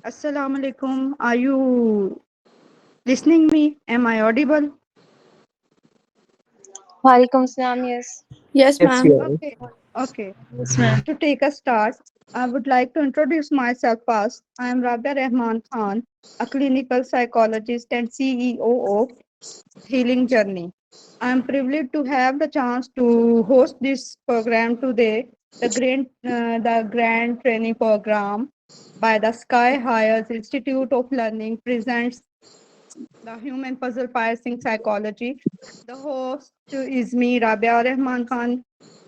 Assalamu alaikum. Are you listening me? Am I audible? Walaikum salam, yes. Yes, Yes, ma'am. you are. Okay. Okay. Yes, ma'am. To take a start, I would like to introduce myself first. I am Rabia Rahman Khan, a clinical psychologist and CEO of Healing Journey. I am privileged to have the chance to host this program today. The Grand Training Program by the Sky Hires Institute of Learning presents the Human Puzzle Piercing Psychology. The host is me, Rabia Rahman Khan.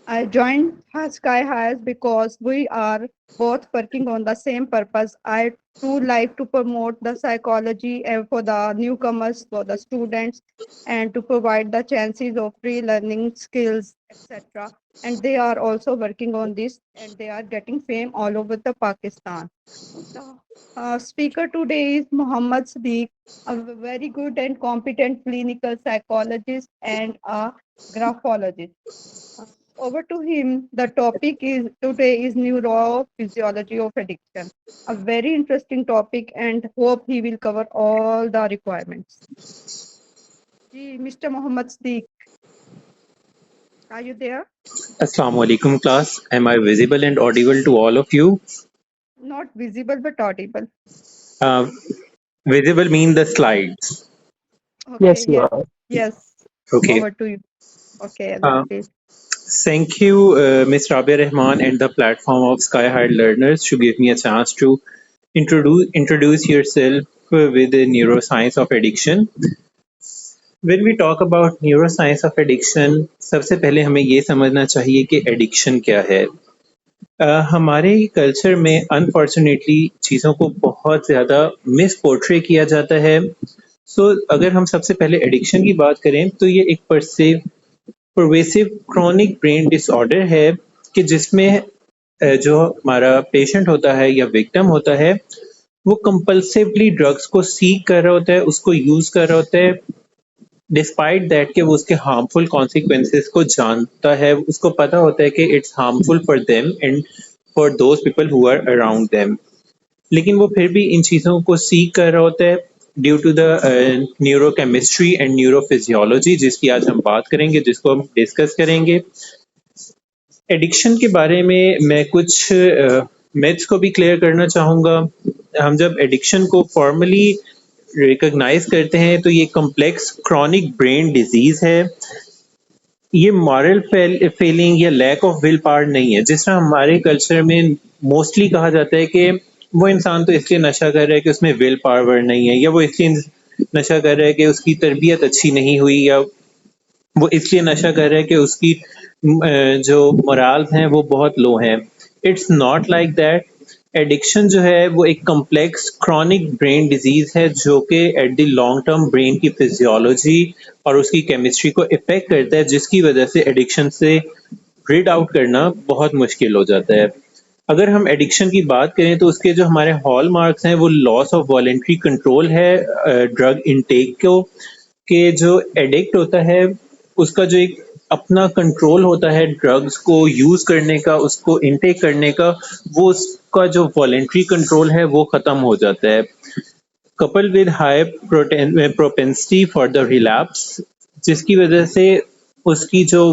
I joined Sky Highs because we are both working on the same purpose. I too like to promote the psychology and for the newcomers, for the students, and to provide the chances of free learning skills, etc. And they are also working on this, and they are getting fame all over the Pakistan. The speaker today is Muhammad Sadiq, a very good and competent clinical psychologist and a graphologist. Uh, Over to him. The topic is today is neurophysiology of addiction. A very interesting topic, and hope he will cover all the requirements. Mr. Muhammad Sadiq, are you there? Assalamu alaikum, class. Am I visible and audible to all of you? Not visible but audible. Uh, Visible mean the slides. Okay, Yes, you yes, are. yes. Okay. Over to you. Okay, Uh, please. Thank you, Ms. Rabia Rahman and the platform of Sky High Learners to give me a chance to introduce yourself with the neuroscience of addiction. When we talk about neuroscience of addiction, सबसे पहले हमें ये समझना चाहिए कि addiction क्या है. हमारे कल्चर में अनफॉर्चुनेटली चीज़ों को बहुत ज़्यादा मिस पोर्ट्रे किया जाता है. अगर हम सबसे पहले एडिक्शन की बात करें तो ये एक परवेसिव क्रॉनिक ब्रेन डिसऑर्डर है कि जिसमें जो हमारा पेशेंट होता है या विक्टिम होता है वो कंपल्सिवली ड्रग्स को सीक कर रहा होता है, उसको यूज़ कर रहा होता है डिस्पाइट दैट कि वो उसके हार्मफुल कॉन्सिक्वेंसेस को जानता है, उसको पता होता है कि it's harmful for them and for those people who are around them, लेकिन वो फिर भी इन चीज़ों को सीख कर रहा होता है due to the neurochemistry and neurophysiology जिसकी आज हम बात करेंगे, जिसको हम डिस्कस करेंगे. एडिक्शन के बारे में मैं कुछ मिथ्स को भी क्लियर करना चाहूँगा. हम जब एडिक्शन को फॉर्मली रिकॉग्नाइज करते हैं तो ये कॉम्प्लेक्स क्रॉनिक ब्रेन डिजीज है. ये मॉरल फेलिंग या लैक ऑफ विल पावर नहीं है जिस तरह हमारे कल्चर में मोस्टली कहा जाता है कि वो इंसान तो इसलिए नशा कर रहा है कि उसमें विल पावर नहीं है, या वो इसलिए नशा कर रहा है कि उसकी तरबियत अच्छी नहीं हुई, या वो इसलिए नशा कर रहा है कि उसकी जो मोराल्स हैं वो बहुत लो हैं. It's not like that. Addiction जो है वो एक कॉम्प्लेक्स क्रॉनिक ब्रेन डिजीज है जो कि at the long term brain की फिजियोलॉजी और उसकी केमिस्ट्री को इफेक्ट करता है, जिसकी वजह से एडिक्शन से रीड आउट करना बहुत मुश्किल हो जाता है. अगर हम एडिक्शन की बात करें तो उसके जो हमारे हॉल मार्क्स हैं वो लॉस ऑफ वॉलेंट्री कंट्रोल है ड्रग इनटेक को, कि जो एडिक्ट होता है उसका जो एक अपना कंट्रोल होता है ड्रग्स को यूज करने का, उसको इनटेक करने का, वो उसका जो वॉलेंट्री कंट्रोल है वो खत्म हो जाता है. Couple with high propensity for the relapse, जिसकी वजह से उसकी जो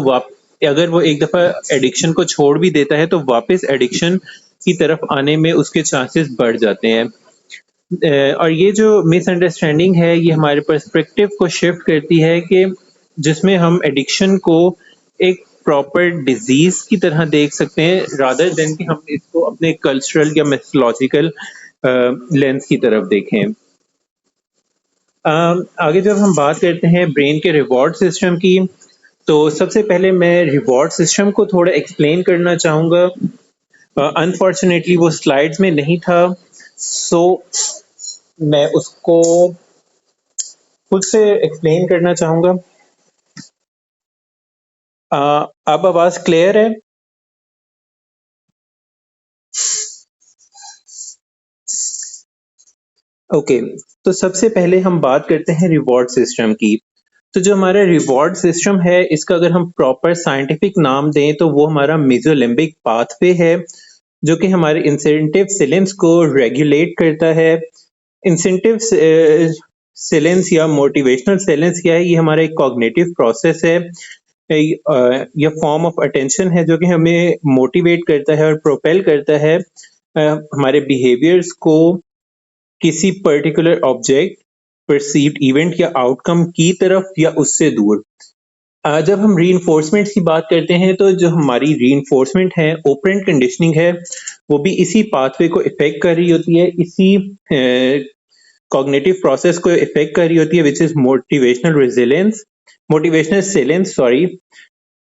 अगर वो एक दफा एडिक्शन को छोड़ भी देता है तो वापस एडिक्शन की तरफ आने में उसके चांसेस बढ़ जाते हैं. और ये जो मिसअंडरस्टैंडिंग है ये हमारे पर्सपेक्टिव को शिफ्ट करती है कि जिसमें हम एडिक्शन को एक प्रॉपर डिजीज की तरह देख सकते हैं रादर देन कि हम इसको अपने कल्चरल या मैथोलॉजिकल लेंस की तरफ देखें. आगे जब हम बात करते हैं ब्रेन के रिवॉर्ड सिस्टम की, तो सबसे पहले मैं रिवॉर्ड सिस्टम को थोड़ा एक्सप्लेन करना चाहूँगा. अनफॉर्चुनेटली वो स्लाइड्स में नहीं था, सो मैं उसको खुद से एक्सप्लेन करना चाहूँगा. अब आवाज क्लियर है? ओके, तो सबसे पहले हम बात करते हैं रिवॉर्ड सिस्टम की. तो जो हमारा रिवॉर्ड सिस्टम है इसका अगर हम प्रॉपर साइंटिफिक नाम दें तो वो हमारा मेसोलिम्बिक पाथवे है, जो कि हमारे इंसेंटिव सेलेंस को रेगुलेट करता है। इंसेंटिव सेलेंस या मोटिवेशनल सेलेंस क्या है? ये हमारा एक कॉग्निटिव प्रोसेस है या फॉर्म ऑफ अटेंशन है जो कि हमें मोटिवेट करता है और प्रोपेल करता है हमारे बिहेवियर्स को किसी पर्टिकुलर ऑब्जेक्ट, परसीव्ड इवेंट या आउटकम की तरफ या उससे दूर। जब हम रीइंफोर्समेंट की बात करते हैं तो जो हमारी रीइंफोर्समेंट है, ऑपरेंट कंडीशनिंग है, वो भी इसी पाथवे को इफेक्ट कर रही होती है, इसी कॉग्निटिव प्रोसेस को इफेक्ट कर रही होती है, विच इज मोटिवेशनल सेलेंस सॉरी,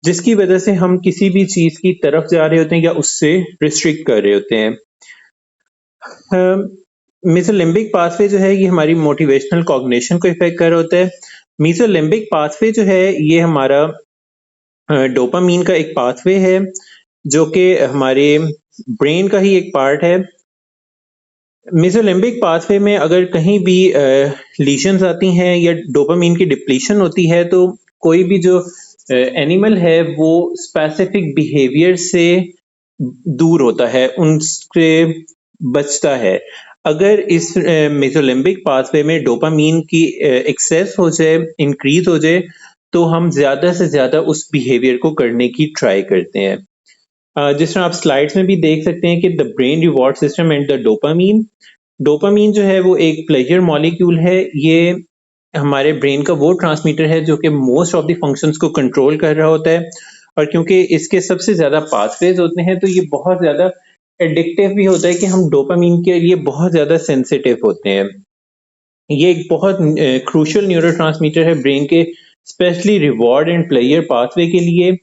जिसकी वजह से हम किसी भी चीज की तरफ जा रहे होते हैं या उससे रिस्ट्रिक्ट कर रहे होते हैं। मेसोलिम्बिक पाथवे जो है ये हमारी मोटिवेशनल कॉग्निशन को इफेक्ट कर रहा होता है। मेसोलिम्बिक पाथवे जो है ये हमारा डोपामीन का एक पाथवे है जो कि हमारे ब्रेन का ही एक पार्ट है। मेसोलिम्बिक पाथवे में अगर कहीं भी लीशंस आती हैं या डोपामीन की डिप्लीशन होती है तो कोई भी जो एनिमल है वो स्पेसिफिक बिहेवियर से दूर होता है, उनसे बचता है। अगर इस मेसोलिम्बिक पाथवे में डोपामीन की एक्सेस हो जाए, इंक्रीज हो जाए, तो हम ज्यादा से ज्यादा उस बिहेवियर को करने की ट्राई करते हैं। जिस तरह आप स्लाइड्स में भी देख सकते हैं कि the brain reward system and the dopamine जो है वो एक प्लेजर मॉलिक्यूल है। ये हमारे ब्रेन का वो ट्रांसमीटर है जो कि मोस्ट ऑफ द फंक्शंस को कंट्रोल कर रहा होता है, और क्योंकि इसके सबसे ज्यादा पाथवेज होते हैं तो ये बहुत ज्यादा एडिक्टिव भी होता है कि हम डोपामीन के लिए बहुत ज्यादा सेंसिटिव होते हैं। ये एक बहुत क्रूशियल न्यूरोट्रांसमीटर है ब्रेन के, specially reward and pleasure pathway के लिए।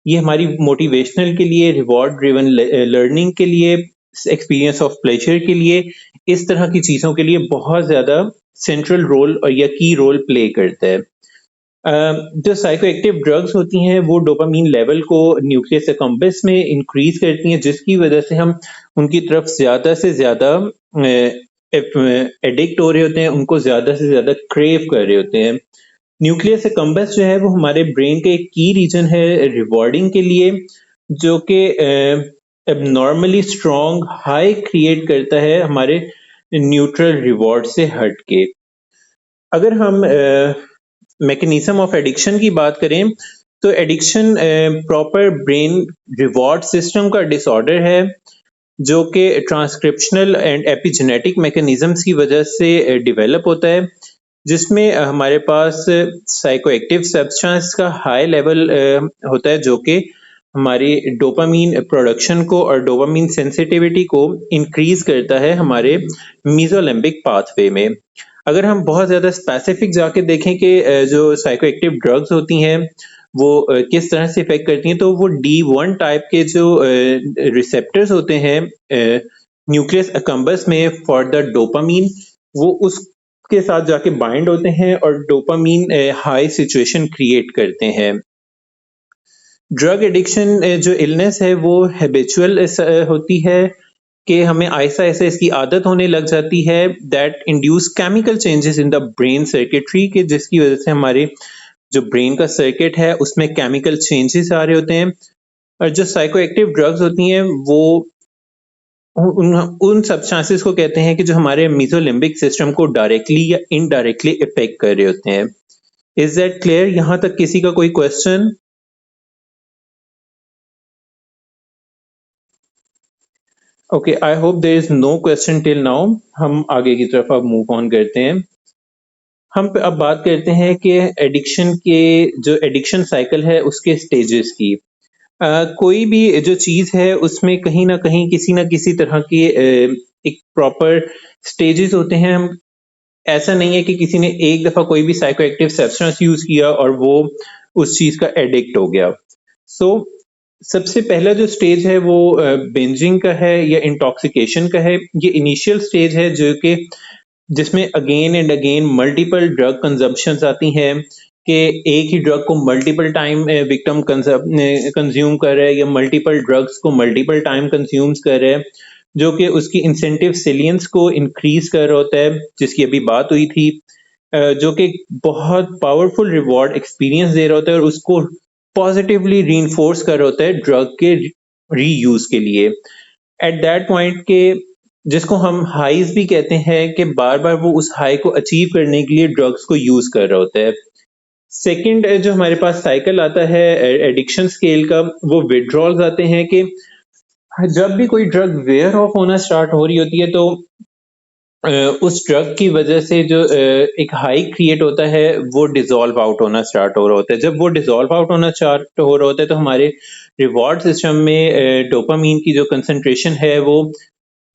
ये हमारी मोटिवेशनल के लिए, रिवॉर्ड ड्रिवन लर्निंग के लिए, एक्सपीरियंस ऑफ प्लेजर के लिए, इस तरह की चीजों के लिए बहुत ज्यादा सेंट्रल रोल और या की रोल प्ले करता है। जो साइकोएक्टिव ड्रग्स होती हैं वो डोपामीन लेवल को न्यूक्लियस एकम्बस में इंक्रीज करती हैं, जिसकी वजह से हम उनकी तरफ ज्यादा से ज्यादा एडिक्ट हो रहे होते हैं, उनको ज्यादा से ज्यादा क्रेव कर रहे होते हैं। न्यूक्लियस एकम्बस जो है वो हमारे ब्रेन का एक की रीजन है रिवॉर्डिंग के लिए, जो कि एबनॉर्मली स्ट्रॉन्ग हाई क्रिएट करता है हमारे न्यूट्रल रिवॉर्ड से हट के। अगर हम मैकेनिज्म ऑफ एडिक्शन की बात करें तो addiction proper brain reward system का डिसऑर्डर है जो कि ट्रांसक्रिप्शनल एंड एपिजेनेटिक मैकेनिज्म्स की वजह से डेवलप होता है, जिसमें हमारे पास साइकोएक्टिव सब्सटेंस का हाई लेवल होता है जो कि हमारी डोपामीन प्रोडक्शन को और डोपामीन सेंसिटिविटी को इंक्रीज करता है हमारे मेसोलिम्बिक पाथवे में। अगर हम बहुत ज्यादा स्पेसिफिक जाके देखें कि जो साइकोएक्टिव ड्रग्स होती हैं वो किस तरह से इफेक्ट करती हैं, तो वो D1 टाइप के जो रिसेप्टर्स होते हैं न्यूक्लियस एकम्बस में फॉर द डोपामीन, वो उसके साथ जाके बाइंड होते हैं और डोपामीन हाई सिचुएशन क्रिएट करते हैं। ड्रग एडिक्शन जो इलनेस है वो हैबिचुअल होती है कि हमें ऐसा ऐसा इसकी आदत होने लग जाती है that induce chemical changes in the brain circuitry, के जिसकी वजह से हमारे जो ब्रेन का सर्किट है उसमें केमिकल चेंजेस आ रहे होते हैं। और जो साइकोएक्टिव ड्रग्स होती हैं वो उन सब्सटेंसेस को कहते हैं कि जो हमारे मेसोलिम्बिक सिस्टम को डायरेक्टली या इनडायरेक्टली इफेक्ट कर रहे होते हैं। Is that clear? यहां तक किसी का कोई question? Okay, I hope there is no question till now. हम आगे की तरफ अब मूव ऑन करते हैं। हम अब बात करते हैं कि एडिक्शन के जो एडिक्शन साइकिल है उसके स्टेजेस की। कोई भी जो चीज है उसमें कहीं ना कहीं किसी ना किसी तरह के एक प्रॉपर स्टेजेस होते हैं। हम ऐसा नहीं है कि किसी ने एक दफा कोई भी साइकोएक्टिव सब्सटेंस यूज किया और वो उस चीज का एडिक्ट हो गया। सो सबसे पहला जो स्टेज है वो बिंजिंग का है या इंटॉक्सिकेशन का है। ये इनिशियल स्टेज है जो कि जिसमें again and again multiple drug consumptions आती हैं कि एक ही ड्रग को मल्टीपल टाइम विक्टिम कंज्यूम कर रहा है या मल्टीपल ड्रग्स को मल्टीपल टाइम कंज्यूम्स कर रहा है, जो कि उसकी इंसेंटिव सेलियंस को इंक्रीज कर रहा होता है, जिसकी अभी बात हुई थी, जो कि बहुत पावरफुल रिवॉर्ड एक्सपीरियंस दे रहा होता है और उसको पॉजिटिवली रीइंफोर्स कर रहा होता है ड्रग के रीयूज के लिए। एट दैट पॉइंट के जिसको हम हाइज भी कहते हैं कि बार बार वो उस हाई को अचीव करने के लिए ड्रग्स को यूज कर रहा होता है। सेकंड जो हमारे पास साइकिल आता है एडिक्शन स्केल का, वो विड्रॉल्स आते हैं कि जब भी कोई ड्रग वेयर ऑफ होना स्टार्ट हो रही होती है तो उस ड्रग की वजह से जो एक हाई क्रिएट होता है वो डिसॉल्व आउट होना स्टार्ट हो रहा होता है। जब वो डिसॉल्व आउट होना स्टार्ट हो रहा होता है तो हमारे रिवॉर्ड सिस्टम में डोपामीन की जो कंसंट्रेशन है वो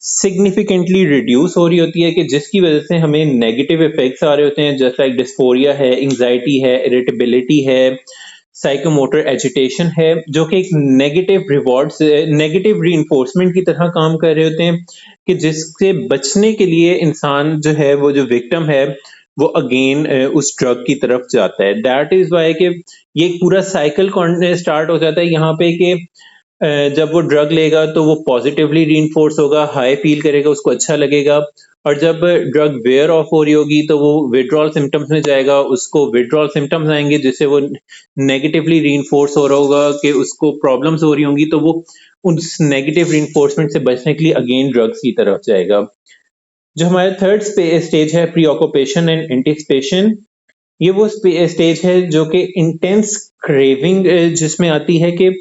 सिग्निफिकेंटली रिड्यूस हो रही होती है कि जिसकी वजह से हमें नेगेटिव इफेक्ट्स आ रहे होते हैं, जैसे लाइक डिस्फोरिया है, एंजाइटी है, इरिटेबिलिटी है, साइकोमोटर एजिटेशन है, जो कि एक नेगेटिव रिवॉर्ड नेगेटिव रीइंफोर्समेंट की तरह काम कर रहे होते हैं कि जिससे बचने के लिए इंसान जो है वो जो विक्टिम है वो अगेन उस ड्रग की तरफ जाता है। दैट इज वाई कि ये एक पूरा साइकिल स्टार्ट हो जाता है यहाँ पे कि जब वो ड्रग लेगा तो वो पॉजिटिवली रीइंफोर्स होगा, हाई फील करेगा, उसको अच्छा लगेगा, और जब ड्रग वेयर ऑफ हो रही होगी तो वो विड्रॉल सिम्टम्स में जाएगा, उसको विड्रॉल सिम्टम्स आएंगे जिससे वो नेगेटिवली रीइंफोर्स हो रहा होगा कि उसको प्रॉब्लम्स हो रही होंगी, तो वो उस नेगेटिव रीइंफोर्समेंट से बचने के लिए अगेन ड्रग्स की तरफ जाएगा। जो हमारा थर्ड स्टेज है प्री ऑक्यूपेशन एंड एंटिसिपेशन, ये वो स्टेज है जो कि इंटेंस क्रेविंग जिसमें आती है कि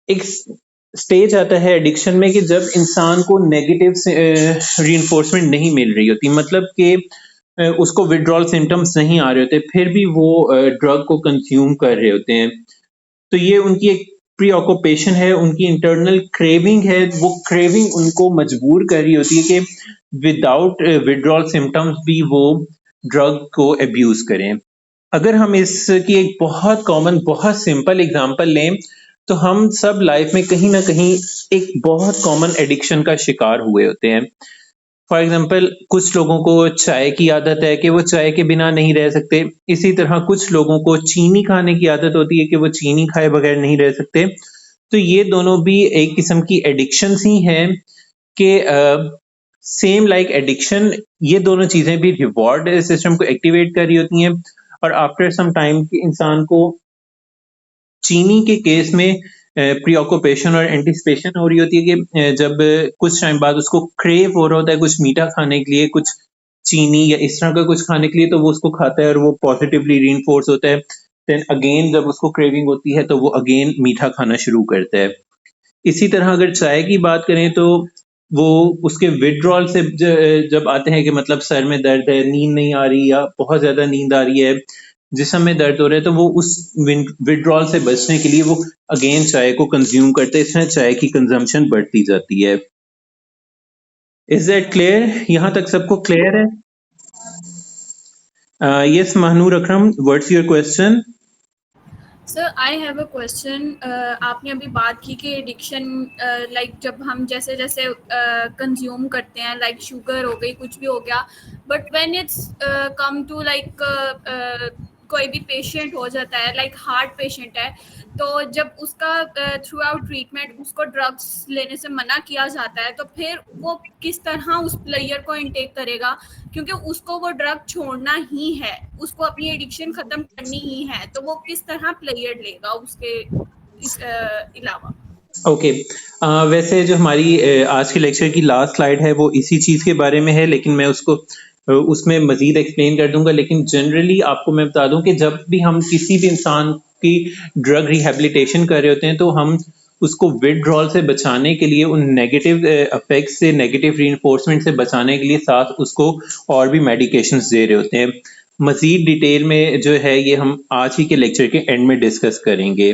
एक स्टेज आता है एडिक्शन में कि जब इंसान को नेगेटिव रीइंफोर्समेंट नहीं मिल रही होती, मतलब कि उसको विड्रॉल सिम्टम्स नहीं आ रहे होते, फिर भी वो ड्रग को कंज्यूम कर रहे होते हैं। तो ये उनकी एक प्री ऑक्यूपेशन है, उनकी इंटरनल क्रेविंग है, वो क्रेविंग उनको मजबूर कर रही होती है कि विदाउट विड्रॉल सिम्टम्स भी वो ड्रग को अब्यूज करें। अगर हम इसकी एक बहुत कॉमन बहुत सिंपल एग्जांपल लें तो हम सब लाइफ में कहीं ना कहीं एक बहुत कॉमन एडिक्शन का शिकार हुए होते हैं। फॉर एग्जांपल कुछ लोगों को चाय की आदत है कि वो चाय के बिना नहीं रह सकते, इसी तरह कुछ लोगों को चीनी खाने की आदत होती है कि वो चीनी खाए बगैर नहीं रह सकते। तो ये दोनों भी एक किस्म की एडिक्शन ही हैं कि सेम लाइक एडिक्शन ये दोनों चीजें भी रिवॉर्ड सिस्टम को एक्टिवेट कर रही होती हैं, और आफ्टर सम टाइम इंसान को चीनी के केस में प्रीऑक्यूपेशन और एंटिसिपेशन हो रही होती है कि जब कुछ टाइम बाद उसको क्रेव हो रहा होता है कुछ मीठा खाने के लिए, कुछ चीनी या इस तरह का कुछ खाने के लिए, तो वो उसको खाता है और वो पॉजिटिवली रीइंफोर्स होता है। देन अगेन जब उसको क्रेविंग होती है तो वो अगेन मीठा खाना शुरू करता है। इसी तरह अगर चाय की बात करें तो वो उसके विड्रॉल से जब आते हैं कि मतलब सर में दर्द है, नींद नहीं आ रही या बहुत ज्यादा नींद आ रही है, जिस्म में दर्द हो रहा है, तो वो उस विड्रॉल से बचने के लिए वो अगेन चाय को कंज्यूम करते हैं, इसमें चाय की कंजम्पशन बढ़ती जाती है। Is that clear? यहाँ तक सबको क्लियर है? Yes Mahnoor Akram, what's your question? Sir I have a question. आपने अभी बात की कि एडिक्शन लाइक जब हम जैसे जैसे कंज्यूम करते हैं, लाइक शुगर हो गई, कुछ भी हो गया, but when it's come to like कोई भी पेशेंट हो जाता है, लाइक हार्ट पेशेंट है, तो जब उसका थ्रू आउट ट्रीटमेंट उसको ड्रग्स लेने से मना किया जाता है, तो फिर वो किस तरह उस प्लेयर को इनटेक करेगा, क्योंकि उसको वो ड्रग छोड़ना ही है, उसको अपनी एडिक्शन खत्म करनी ही है, तो वो किस तरह प्लेयर लेगा उसके अलावा? ओके, वैसे जो हमारी आज के लेक्चर की लास्ट स्लाइड है वो इसी चीज के बारे में है, लेकिन मैं उसको उसमें मजीद एक्सप्लेन कर दूंगा। लेकिन जनरली आपको मैं बता दूं कि जब भी हम किसी भी इंसान की ड्रग रिहेबिलिटेशन कर रहे होते हैं तो हम उसको विड्रॉल से बचाने के लिए, उन नेगेटिव इफेक्ट्स से, नेगेटिव रीइंफोर्समेंट से बचाने के लिए साथ उसको और भी मेडिकेशंस दे रहे होते हैं। मजीद डिटेल में जो है ये हम आज ही के लेक्चर के एंड में डिस्कस करेंगे।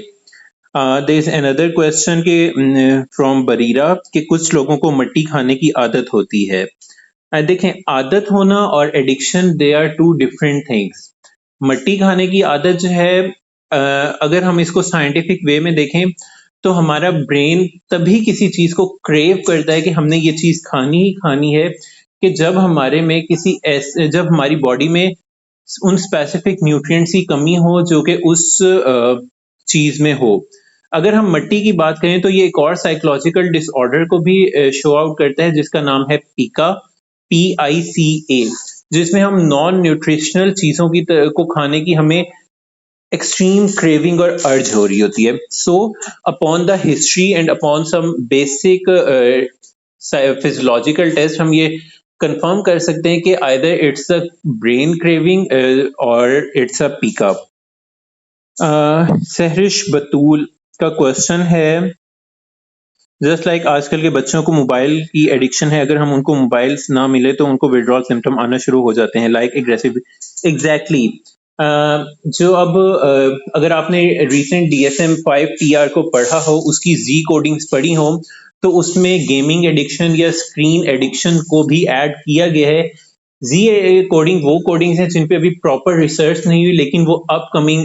देयर इज अनदर क्वेश्चन के फ्रॉम बरीरा कि कुछ लोगों को मट्टी खाने की आदत होती है। देखें, आदत होना और addiction they are two different things. मट्टी खाने की आदत जो है, अगर हम इसको साइंटिफिक वे में देखें तो हमारा ब्रेन तभी किसी चीज को क्रेव करता है कि हमने ये चीज खानी ही खानी है कि जब हमारे में जब हमारी बॉडी में उन स्पेसिफिक न्यूट्रिएंट्स की कमी हो जो कि उस चीज में हो। अगर हम मट्टी की बात करें तो ये एक और साइकोलॉजिकल डिसऑर्डर को भी शो आउट करता है जिसका नाम है पीका, PICA, जिसमें हम नॉन न्यूट्रिशनल चीजों को खाने की हमें एक्सट्रीम क्रेविंग और अर्ज हो रही होती है. So upon the history and upon some basic physiological test हम ये कंफर्म कर सकते हैं कि either it's a brain craving और it's a pica. Sahrish Batool का क्वेश्चन है, जस्ट लाइक आजकल के बच्चों को मोबाइल की एडिक्शन है, अगर हम उनको मोबाइल्स ना मिले तो उनको विड्रॉल सिम्टम आना शुरू हो जाते हैं, लाइक एग्रेसिव. एग्जैक्टली. जो अब अगर आपने रिसेंट DSM-5 TR को पढ़ा हो, उसकी जी कोडिंग्स पढ़ी हो, तो उसमें गेमिंग एडिक्शन या स्क्रीन एडिक्शन को भी ऐड किया गया है. जी कोडिंग वो कोडिंग्स हैं जिन पे अभी प्रॉपर रिसर्च नहीं हुई, लेकिन वो अपकमिंग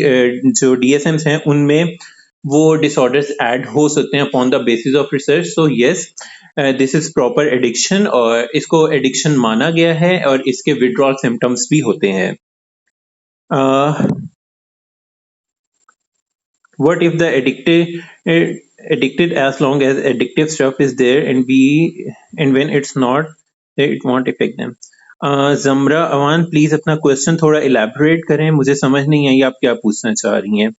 जो DSMs हैं उनमें वो डिसऑर्डर्स ऐड हो सकते हैं upon the basis of research. So yes, this is proper addiction और इसको एडिक्शन माना गया है और इसके विड्रॉल सिम्टम्स भी होते हैं. What if the addicted as long as addictive stuff is there and when it's not, it won't affect them. जमरा अवान प्लीज अपना क्वेश्चन थोड़ा इलेबोरेट करें, मुझे समझ नहीं आई आप क्या पूछना चाह रही हैं.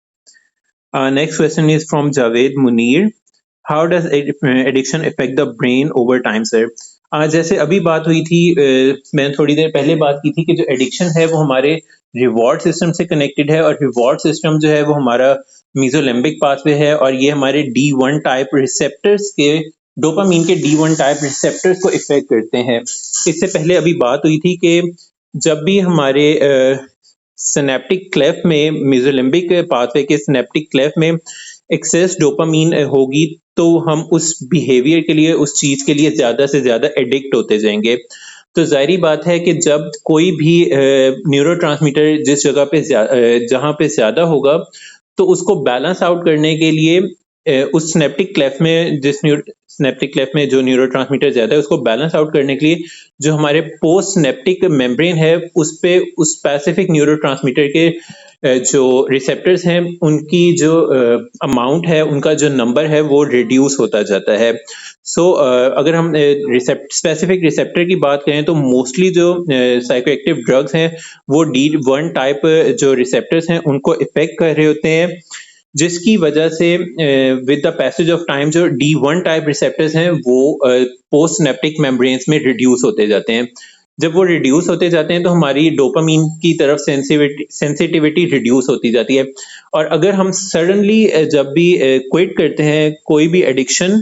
Next question is from Javed Munir. How does addiction affect the brain over time, sir? जैसे अभी बात हुई थी, मैंने थोड़ी देर पहले बात की थी कि जो एडिक्शन है वो हमारे रिवॉर्ड सिस्टम से कनेक्टेड है और रिवॉर्ड सिस्टम जो है वो हमारा मीजोलिम्बिक पाथवे है और ये हमारे D1 टाइप रिसेप्टर्स के, डोपामीन के D1 टाइप रिसेप्टर्स को इफेक्ट करते हैं. इससे पहले अभी बात हुई थी कि जब भी हमारे सिनेप्टिक क्लेफ में, मेसोलिम्बिक पाथवे के सिनेप्टिक क्लेफ में एक्सेस डोपामीन होगी तो हम उस बिहेवियर के लिए, उस चीज के लिए ज्यादा से ज्यादा एडिक्ट होते जाएंगे. तो जाहिर बात है कि जब कोई भी न्यूरोट्रांसमीटर जिस जगह पे जहां पे ज्यादा होगा तो उसको बैलेंस आउट करने के लिए उस सिनेप्टिक क्लेफ में, सिनेप्टिक क्लेफ में जो न्यूरोट्रांसमीटर ज्यादा है उसको बैलेंस आउट करने के लिए जो हमारे पोस्ट सिनेप्टिक मेम्ब्रेन है उस पे उस स्पेसिफिक न्यूरोट्रांसमीटर के जो रिसेप्टर्स हैं उनकी जो अमाउंट है, उनका जो नंबर है वो रिड्यूस होता जाता है. सो अगर हम स्पेसिफिक रिसेप्टर की बात करें तो मोस्टली जो साइकोएक्टिव ड्रग्स हैं वो D1 टाइप जो रिसेप्टर्स हैं उनको इफेक्ट कर रहे होते हैं, जिसकी वजह से with the passage of time जो D1 टाइप रिसेप्टर्स हैं वो पोस्ट सिनेप्टिक मेम्ब्रेन्स में रिड्यूस होते जाते हैं. जब वो रिड्यूस होते जाते हैं तो हमारी डोपामीन की तरफ सेंसिटिविटी रिड्यूस होती जाती है. और अगर हम सडनली जब भी क्विट करते हैं कोई भी एडिक्शन,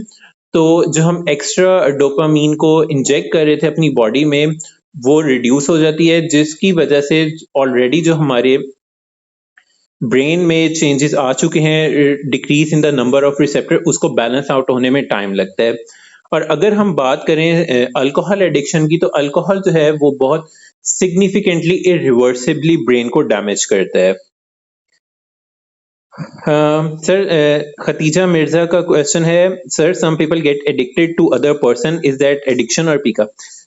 तो जो हम एक्स्ट्रा डोपामीन को इंजेक्ट कर रहे थे अपनी बॉडी में वो रिड्यूस हो जाती है, जिसकी वजह से ऑलरेडी जो हमारे ब्रेन में चेंजेस आ चुके हैं, decrease in the number of receptor, उसको बैलेंस आउट होने में टाइम लगता है. और अगर हम बात करें अल्कोहल एडिक्शन की, तो अल्कोहल जो है वो बहुत सिग्निफिकेंटली इरिवर्सिबली ब्रेन को डैमेज करता है. सर खतीजा मिर्जा का क्वेश्चन है, sir some people get addicted to other person, is that addiction और पीका?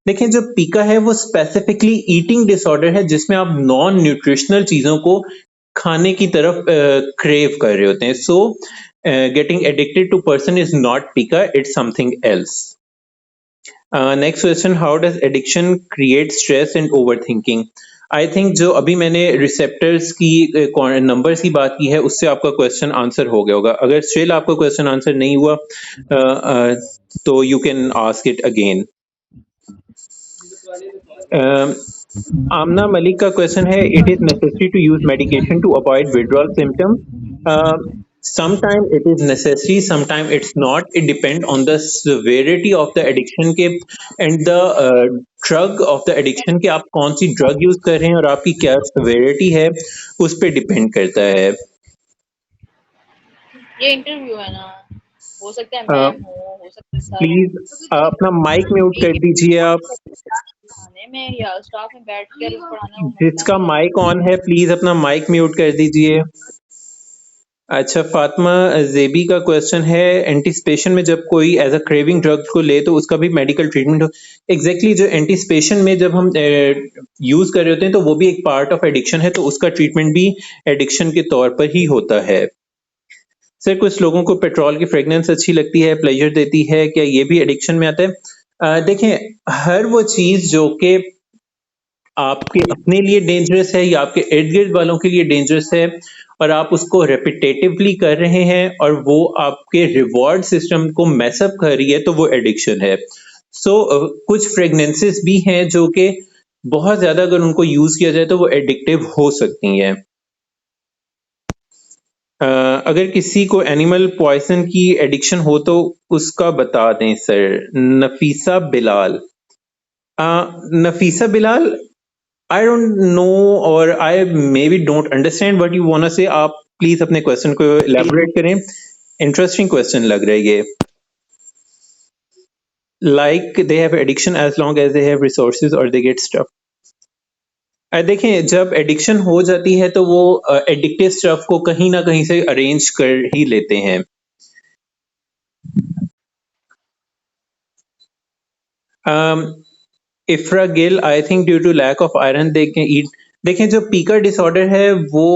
देखिए, जो पीका है वो स्पेसिफिकली ईटिंग डिसऑर्डर है जिसमें आप नॉन न्यूट्रिशनल चीजों को खाने की तरफ क्रेव कर रहे होते हैं. So getting addicted to person is not pica, it's something else. Next question, how does addiction create stress and overthinking? I think जो अभी मैंने रिसेप्टर्स की नंबर्स की बात की है उससे आपका क्वेश्चन आंसर हो गया होगा. अगर स्टिल आपका क्वेश्चन आंसर नहीं हुआ तो you can ask it again. Amna Malik का क्वेश्चन है, it is necessary to use medication to avoid withdrawal symptom? Sometimes it is necessary, sometimes it's not. It depends on the severity of the addiction के and the drug of the addiction के आप कौन सी drug use कर रहे हैं और आपकी क्या severity है उस पे डिपेंड करता है. ये इंटरव्यू है ना, हो सकता है मैं हो सकता है सर. प्लीज अपना माइक म्यूट कर दीजिए आप. खाने में या स्टाफ में बैठ कर पढ़ाना. जिसका माइक ऑन है प्लीज अपना माइक म्यूट कर दीजिए. अच्छा, फातिमा जेबी का क्वेश्चन है, एंटीसिपेशन में जब कोई एज अ क्रेविंग ड्रग को ले तो उसका भी मेडिकल ट्रीटमेंट हो? एग्जैक्टली, जो एंटीसिपेशन में जब हम यूज कर रहे होते हैं तो वो भी एक पार्ट ऑफ एडिक्शन है, तो उसका ट्रीटमेंट भी एडिक्शन के तौर पर ही होता है. सर, कुछ लोगों को पेट्रोल की फ्रेगनेंस अच्छी लगती है, प्लेजर देती है, क्या ये भी एडिक्शन में आता है? देखें, हर वो चीज जो कि आपके अपने लिए डेंजरस है या आपके इर्द गिर्द वालों के लिए डेंजरस है, और आप उसको रेपिटेटिवली कर रहे हैं और वो आपके रिवॉर्ड सिस्टम को मैसअप कर रही है, तो वो एडिक्शन है। सो कुछ फ्रेगनेंसेस भी हैं जो कि बहुत ज्यादा अगर उनको यूज किया जाए तो वो एडिक्टिव हो सकती हैं। अगर किसी को एनिमल पॉइजन की एडिक्शन हो तो उसका बता दें sir. Nafisa Bilal. Nafisa Bilal, I don't know or I maybe don't understand what you wanna say. आप प्लीज अपने क्वेश्चन को elaborate करें। इंटरेस्टिंग क्वेश्चन लग रहा है ये। Like they have addiction as long as they have resources or they get stuff. देखें, जब एडिक्शन हो जाती है तो वो एडिक्टिव स्टफ को कहीं ना कहीं से अरेंज कर ही लेते हैं। Ifra Gill, I think due to lack of iron they can eat. देखें, जो पीकर डिसऑर्डर है वो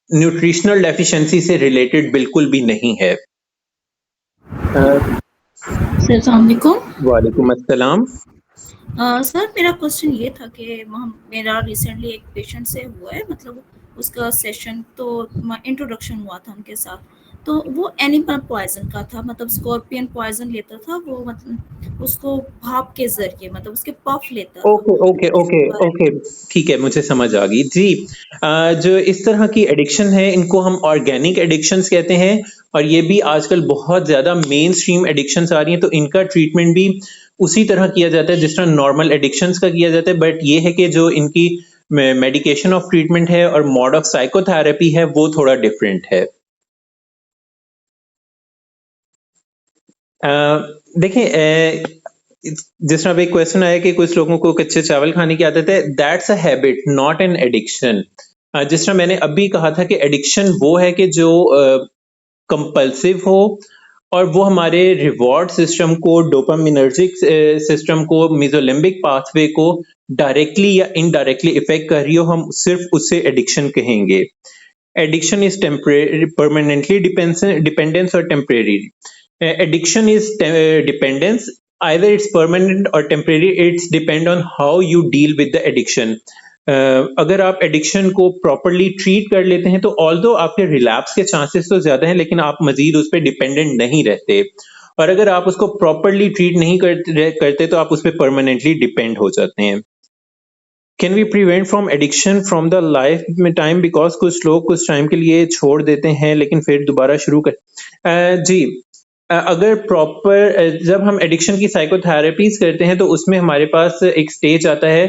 न्यूट्रिशनल डेफिशिएंसी से रिलेटेड बिल्कुल भी नहीं है। सर अस्सलाम वालेकुम। वालेकुम अस्सलाम। सर मेरा क्वेश्चन ये था कि मेरा रिसेंटली एक पेशेंट से हुआ है, मतलब उसका सेशन तो इंट्रोडक्शन हुआ था उनके साथ, तो वो एनिमल पॉइजन का था, मतलब स्कॉर्पियन पॉइजन लेता था वो, मतलब उसको भाप के जरिए, मतलब उसके पफ लेता था। ओके, ठीक है, मुझे समझ आ गई जी। जो इस तरह की एडिक्शन है इनको हम ऑर्गेनिक एडिक्शंस कहते हैं, और ये भी आजकल बहुत ज्यादा मेन स्ट्रीम एडिक्शंस आ रही हैं, तो इनका ट्रीटमेंट भी उसी तरह किया जाता है जिस तरह नॉर्मल एडिक्शंस का किया जाता है। बट ये है कि जो इनकी मेडिकेशन ऑफ ट्रीटमेंट है और मोड ऑफ साइकोथेरेपी है वो थोड़ा डिफरेंट है। देखें, जिस तरह एक क्वेश्चन आया कि कुछ लोगों को कच्चे चावल खाने की आदत है, that's a habit not an addiction. जिस तरह मैंने अभी कहा था कि एडिक्शन वो है कि जो कंपल्सिव हो और वो हमारे रिवॉर्ड सिस्टम को, डोपामिनर्जिक सिस्टम को, मेसोलिम्बिक पाथवे को डायरेक्टली या इनडायरेक्टली इफेक्ट कर रही हो, हम सिर्फ उससे एडिक्शन कहेंगे। Addiction is temporary, permanently dependence और temporary. Addiction is dependence. Either it's permanent or temporary. It's depend on how you deal with the addiction. अगर आप एडिक्शन को प्रॉपरली ट्रीट कर लेते हैं तो ऑल्दो आपके रिलैप्स के चांसेस तो ज्यादा हैं, लेकिन आप मजीद उस पर डिपेंडेंट नहीं रहते। और अगर आप उसको प्रॉपरली ट्रीट नहीं करते तो आप उस पर परमानेंटली डिपेंड हो जाते हैं। Can we prevent from addiction from the life में टाइम? बिकॉज कुछ लोग कुछ टाइम के लिए छोड़ देते हैं लेकिन फिर दोबारा शुरू कर। जी, अगर प्रॉपर जब हम एडिक्शन की साइकोथेरेपीज करते हैं तो उसमें हमारे पास एक स्टेज आता है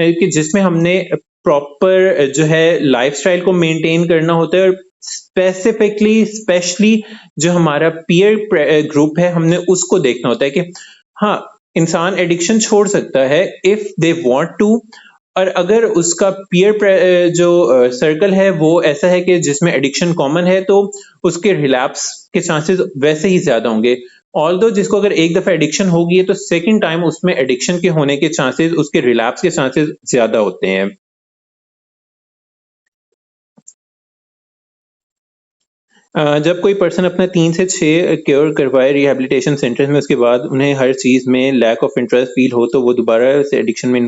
कि जिसमें हमने प्रॉपर जो है लाइफस्टाइल को मेंटेन करना होता है, और स्पेशली जो हमारा पीयर ग्रुप है हमने उसको देखना होता है कि हाँ, इंसान एडिक्शन छोड़ सकता है इफ दे वांट टू, और अगर उसका पीयर जो सर्कल है वो ऐसा है कि जिसमें एडिक्शन कॉमन है तो उसके रिलैप्स के चांसेस वैसे ही ज्यादा होंगे। ऑल्दो जिसको अगर एक दफा एडिक्शन होगी है तो सेकंड टाइम उसमें एडिक्शन के होने के चांसेस, उसके रिलैप्स के चांसेस ज्यादा होते हैं। जब कोई पर्सन अपना 3 से 6 क्योर करवाए रिहैबिलिटेशन सेंटर में, उसके बाद उन्हें हर चीज में लैक ऑफ इंटरेस्ट फील हो तो वो दोबारा से एडिक्शन में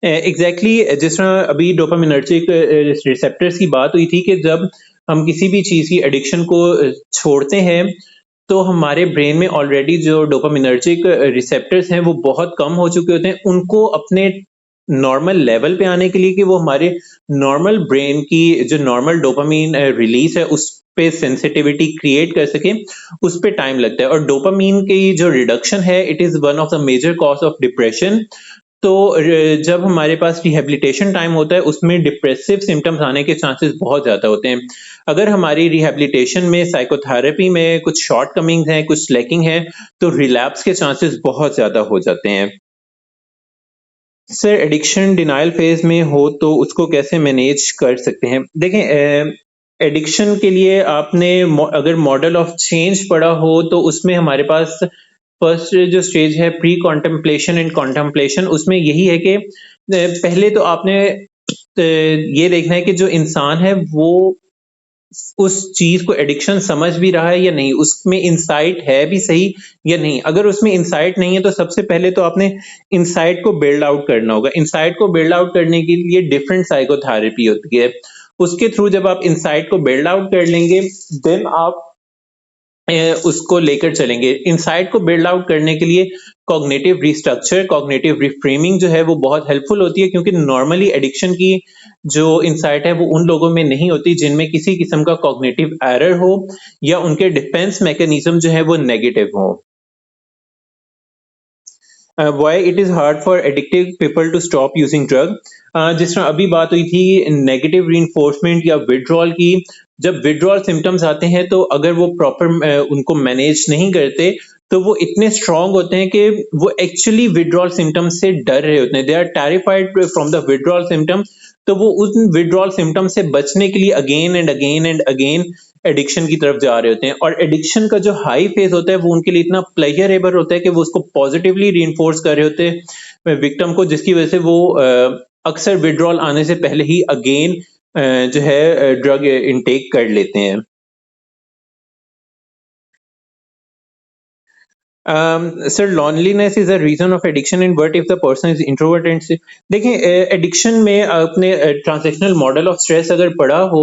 एग्जैक्टली जिस तरह अभी डोपामिनर्जिक रिसेप्टर्स की बात हुई थी कि जब हम किसी भी चीज की एडिक्शन को छोड़ते हैं तो हमारे ब्रेन में ऑलरेडी जो डोपामिनर्जिक रिसेप्टर्स हैं वो बहुत कम हो चुके होते हैं। उनको अपने नॉर्मल लेवल पे आने के लिए कि वो हमारे नॉर्मल ब्रेन की जो नॉर्मल डोपामीन रिलीज है उस पे सेंसिटिविटी क्रिएट कर सके, उस पे टाइम लगता है। और डोपामीन की जो रिडक्शन है it is one of the major cause of depression. तो जब हमारे पास रिहैबिलिटेशन टाइम होता है उसमें डिप्रेसिव सिम्टम्स आने के चांसेस बहुत ज्यादा होते हैं। अगर हमारी रिहैबिलिटेशन में, साइकोथेरेपी में कुछ शॉर्ट कमिंग्स हैं, कुछ स्लैकिंग है, तो रिलैप्स के चांसेस बहुत ज्यादा हो जाते हैं। सर, एडिक्शन डिनायल फेज में हो तो उसको कैसे मैनेज कर सकते हैं? देखें, एडिक्शन के लिए आपने अगर मॉडल ऑफ चेंज पढ़ा हो तो उसमें हमारे पास फर्स्ट जो स्टेज है प्री कॉन्टेम्पलेशन एंड कॉन्टेम्पलेशन, उसमें यही है कि पहले तो आपने ये देखना है कि जो इंसान है वो उस चीज को एडिक्शन समझ भी रहा है या नहीं, उसमें इंसाइट है भी सही या नहीं। अगर उसमें इंसाइट नहीं है तो सबसे पहले तो आपने इंसाइट को बिल्ड आउट करना होगा। इंसाइट को बिल्ड आउट करने के लिए डिफरेंट साइकोथेरेपी होती है, उसके थ्रू जब आप इंसाइट को बिल्ड आउट कर लेंगे देन आप उसको लेकर चलेंगे। इंसाइट को बिल्ड आउट करने के लिए कॉग्निटिव रिस्ट्रक्चर, कॉग्निटिव रिफ्रेमिंग जो है वो बहुत हेल्पफुल होती है, क्योंकि नॉर्मली एडिक्शन की जो इंसाइट है वो उन लोगों में नहीं होती जिनमें किसी किस्म का कॉग्निटिव एरर हो या उनके डिफेंस मैकेनिज्म जो है वो नेगेटिव हो। Why it is hard for addictive people to stop using drug? जिस तरह अभी बात हुई थी नेगेटिव रीइंफोर्समेंट या विड्रॉल की, जब विड्रॉल सिम्टम्स आते हैं तो अगर वो प्रॉपर उनको मैनेज नहीं करते तो वो इतने स्ट्रांग होते हैं कि वो एक्चुअली विड्रॉल सिम्टम्स से डर रहे होते हैं, they are terrified from the withdrawal symptom. तो वो उन विड्रॉल सिम्टम से बचने के लिए again and again and again addiction की तरफ जा रहे होते हैं। और एडिक्शन का जो हाई फेज होता है वो उनके लिए इतना प्लेजरेबल होता है कि वो उसको पॉजिटिवली रीइंफोर्स कर रहे होते हैं विक्टिम को, जिसकी वजह से वो अक्सर विड्रॉल आने से पहले ही अगेन जो है ड्रग इनटेक कर लेते हैं। Sir loneliness is a reason of addiction in what if the person is introvert and देखिए एडिक्शन में आपने ट्रांजैक्शनल मॉडल ऑफ स्ट्रेस अगर पढ़ा हो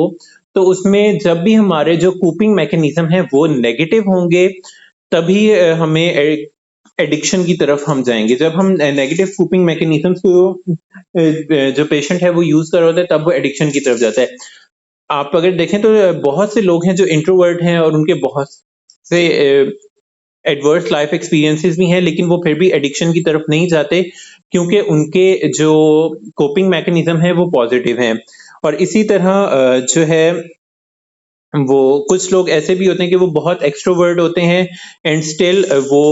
तो उसमें जब भी हमारे जो कोपिंग मैकेनिज्म है वो नेगेटिव होंगे तभी हमें एडिक्शन की तरफ हम जाएंगे। जब हम नेगेटिव कोपिंग मैकेनिज्म्स को जो पेशेंट है वो यूज कर रहे होते हैं तब वो एडिक्शन की तरफ जाता है। आप अगर देखें तो बहुत से लोग हैं जो इंट्रोवर्ट हैं और उनके बहुत से एडवर्स लाइफ एक्सपीरियंसेस भी हैं, लेकिन वो फिर भी एडिक्शन की तरफ नहीं जाते क्योंकि उनके जो कोपिंग मैकेनिज्म है वो पॉजिटिव हैं। और इसी तरह जो है वो कुछ लोग ऐसे भी होते हैं कि वो बहुत एक्सट्रोवर्ट होते हैं एंड स्टिल वो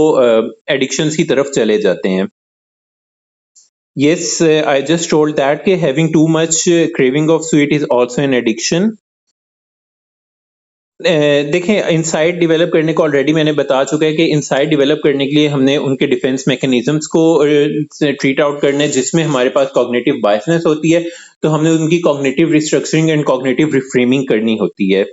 एडिक्शंस की तरफ चले जाते हैं। Yes, I just told that कि having too much craving of sweet is also an addiction. देखें इंसाइट डेवलप करने को ऑलरेडी मैंने बता चुका है कि इंसाइट डेवलप करने के लिए हमने उनके डिफेंस मैकेनिज्म्स को ट्रीट आउट करना है, जिसमें हमारे पास कॉग्निटिव बायसनेस होती है तो हमने उनकी cognitive restructuring and cognitive reframing करनी होती है।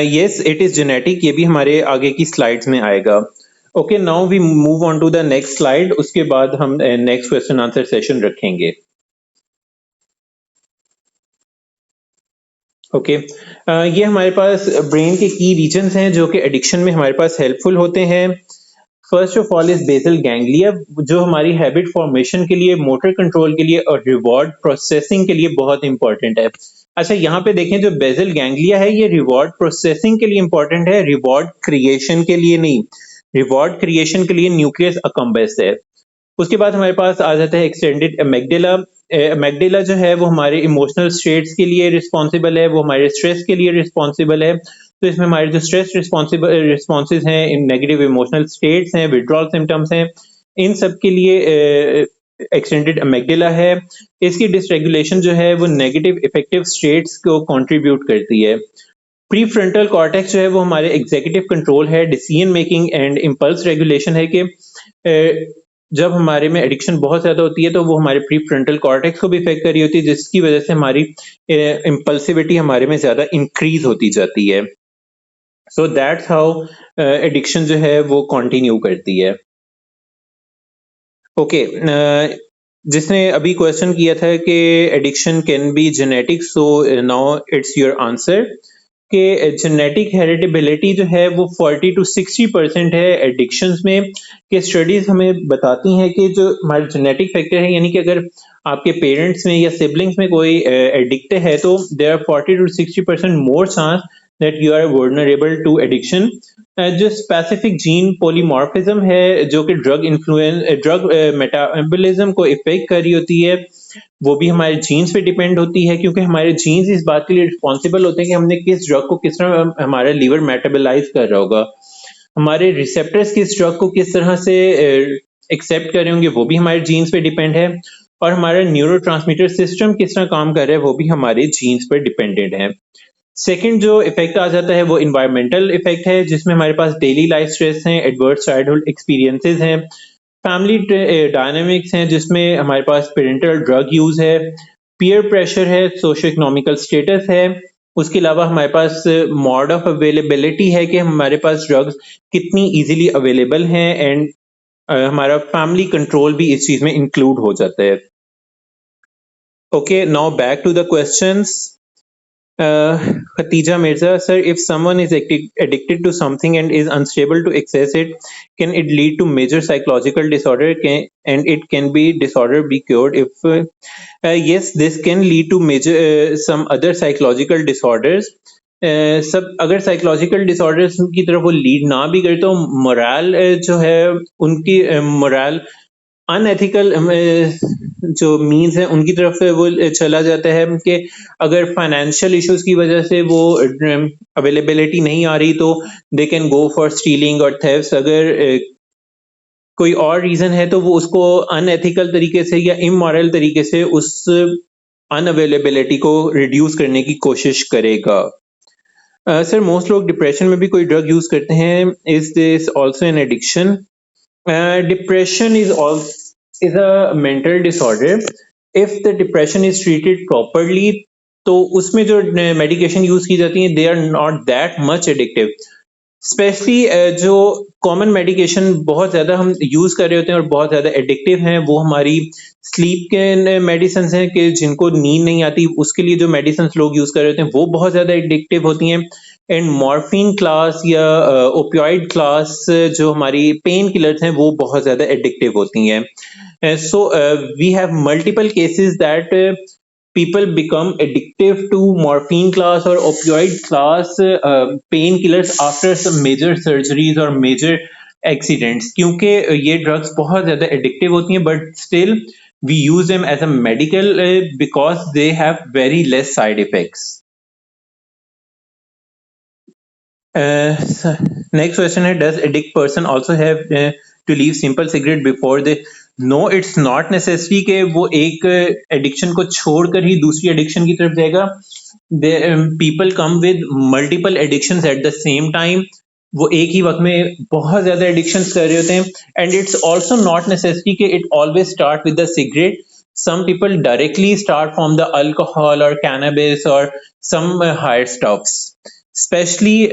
यस इट इज जेनेटिक, ये भी हमारे आगे की स्लाइड्स में आएगा। Okay now we move on to the next slide, उसके बाद हम नेक्स्ट क्वेश्चन आंसर सेशन रखेंगे। ओके ये हमारे पास ब्रेन के की रीजन्स हैं जो कि एडिक्शन में हमारे पास हेल्पफुल होते हैं। First of all is basal ganglia, जो हमारी हैबिट फॉर्मेशन के लिए, मोटर कंट्रोल के लिए और रिवॉर्ड प्रोसेसिंग के लिए बहुत इंपॉर्टेंट है। अच्छा यहाँ पे देखें जो बेसल गैंग्लिया है ये रिवॉर्ड प्रोसेसिंग के लिए इंपॉर्टेंट है, रिवॉर्ड क्रिएशन के लिए नहीं। रिवॉर्ड क्रिएशन के लिए न्यूक्लियस अकम्बस है। उसके बाद हमारे पास आ जाता है एक्सटेंडेड एमिग्डाला। एमिग्डाला जो है वो हमारे इमोशनल स्टेट्स के लिए रिस्पॉन्सिबल है, वो हमारे स्ट्रेस के लिए रिस्पॉन्सिबल है। तो इसमें हमारे जो स्ट्रेस रिस्पॉन्सेज हैं, इन नेगेटिव इमोशनल स्टेट्स हैं, विड्रॉल सिम्टम्स हैं, इन सब के लिए एक्सटेंडेड एमिग्डाला है। इसकी डिसरेगुलेशन जो है वो नेगेटिव इफेक्टिव स्टेट्स को कंट्रीब्यूट करती है। प्रीफ्रंटल कॉर्टेक्स जो है वो हमारे एग्जीक्यूटिव कंट्रोल है, decision making and impulse regulation है कि जब हमारे में एडिक्शन बहुत ज्यादा होती है तो वो हमारे प्रीफ्रंटल कॉर्टेक्स को भी इफेक्ट कर रही होती है, जिसकी वजह से हमारी इम्पल्सिविटी हमारे में ज्यादा इंक्रीज होती जाती है। सो दैट्स हाउ एडिक्शन जो है वो कंटिन्यू करती है। ओके जिसने अभी क्वेश्चन किया था कि addiction can be genetic, so now it's your answer कि जेनेटिक हेरिटेबिलिटी जो है वो 40 to 60% है एडिक्शंस में। कि स्टडीज हमें बताती हैं कि जो हमारे जेनेटिक फैक्टर है, यानी कि अगर आपके पेरेंट्स में या सिबलिंग्स में कोई एडिक्ट है तो there are 40 to 60% more chance that you are vulnerable to addiction. जो स्पेसिफिक जीन पॉलीमॉर्फिज्म है जो कि ड्रग मेटाबॉलिज्म को इफेक्ट कर रही होती है, वो भी हमारे जीन्स पे डिपेंड होती है, क्योंकि हमारे जीन्स इस बात के लिए रिस्पॉन्सिबल होते हैं कि हमने किस ड्रग को किस तरह हमारा लीवर मेटाबोलाइज कर रहा होगा, हमारे रिसेप्टर्स किस ड्रग को किस तरह से एक्सेप्ट कर रहे होंगे, वो भी हमारे जीन्स पे डिपेंड है, और हमारा न्यूरोट्रांसमीटर सिस्टम किस तरह काम कर रहा है वो भी हमारे जीन्स पर डिपेंडेंट है। सेकंड जो इफेक्ट आ जाता है वो इन्वायरमेंटल इफेक्ट है, जिसमें हमारे पास डेली लाइफ स्ट्रेस हैं, एडवर्स चाइल्डहुड एक्सपीरियंसेस हैं, फैमिली डायनामिक्स हैं जिसमें हमारे पास पेरेंटल ड्रग यूज है, पीयर प्रेशर है, सोशो इकोनॉमिकल स्टेटस है, उसके अलावा हमारे पास मोड ऑफ अवेलेबिलिटी है कि हमारे पास ड्रग्स कितनी इजीली अवेलेबल हैं, एंड हमारा फैमिली कंट्रोल भी इस चीज में इंक्लूड हो जाता है. Okay, now back to the questions. Khatija Mirza, sir, if someone is addicted to something and is unstable to access it, can it lead to major psychological disorder? And it can be disorder be cured? Yes, this can lead to major some other psychological disorders. सब अगर psychological disorders की तरफ वो lead ना भी करे तो moral जो है उनकी मोरल अनएथिकल जो मीन्स है उनकी तरफ वो चला जाता है कि अगर फाइनेंशियल इश्यूज की वजह से वो अवेलेबिलिटी नहीं आ रही तो they can go for stealing और थेफ्ट्स. अगर कोई और रीजन है तो वो उसको अनएथिकल तरीके से या इमोरल तरीके से उस अनअवेलेबिलिटी को रिड्यूस करने की कोशिश करेगा. सर, मोस्ट लोग डिप्रेशन में भी कोई ड्रग यूज करते हैं. Is this also an addiction? Depression is a mental disorder. If the depression is treated properly, तो उसमें जो मेडिकेशन यूज की जाती हैं they are not that much addictive. Specially जो कॉमन मेडिकेशन बहुत ज़्यादा हम यूज़ कर रहे होते हैं और बहुत ज़्यादा एडिक्टिव हैं वो हमारी स्लीप के मेडिसिन हैं कि जिनको नींद नहीं आती उसके लिए जो मेडिसिन लोग यूज़ कर रहे होते हैं वो बहुत ज़्यादा एडिक्टिव होती हैं. एंड मॉर्फिन क्लास या ओपियोइड क्लास जो हमारी पेन किलर्स हैं वो बहुत ज़्यादा एडिक्टिव होती हैं. So we have multiple cases that people become addictive to morphine class or opioid class painkillers after some major surgeries or major accidents. क्योंकि ये drugs बहुत ज़्यादा addictive होती हैं but still we use them as a medical because they have very less side effects. Next question है, does addict person also have to leave simple cigarette before they? No, it's not necessary कि वो एक addiction को छोड़कर ही दूसरी addiction की तरफ जाएगा. People come with multiple addictions at the same time. वो एक ही वक्त में बहुत ज़्यादा एडिक्शंस कर रहे होते हैं. And it's also not necessary कि it always start with the cigarette. Some people directly start from the alcohol or cannabis or some higher stuffs. Especially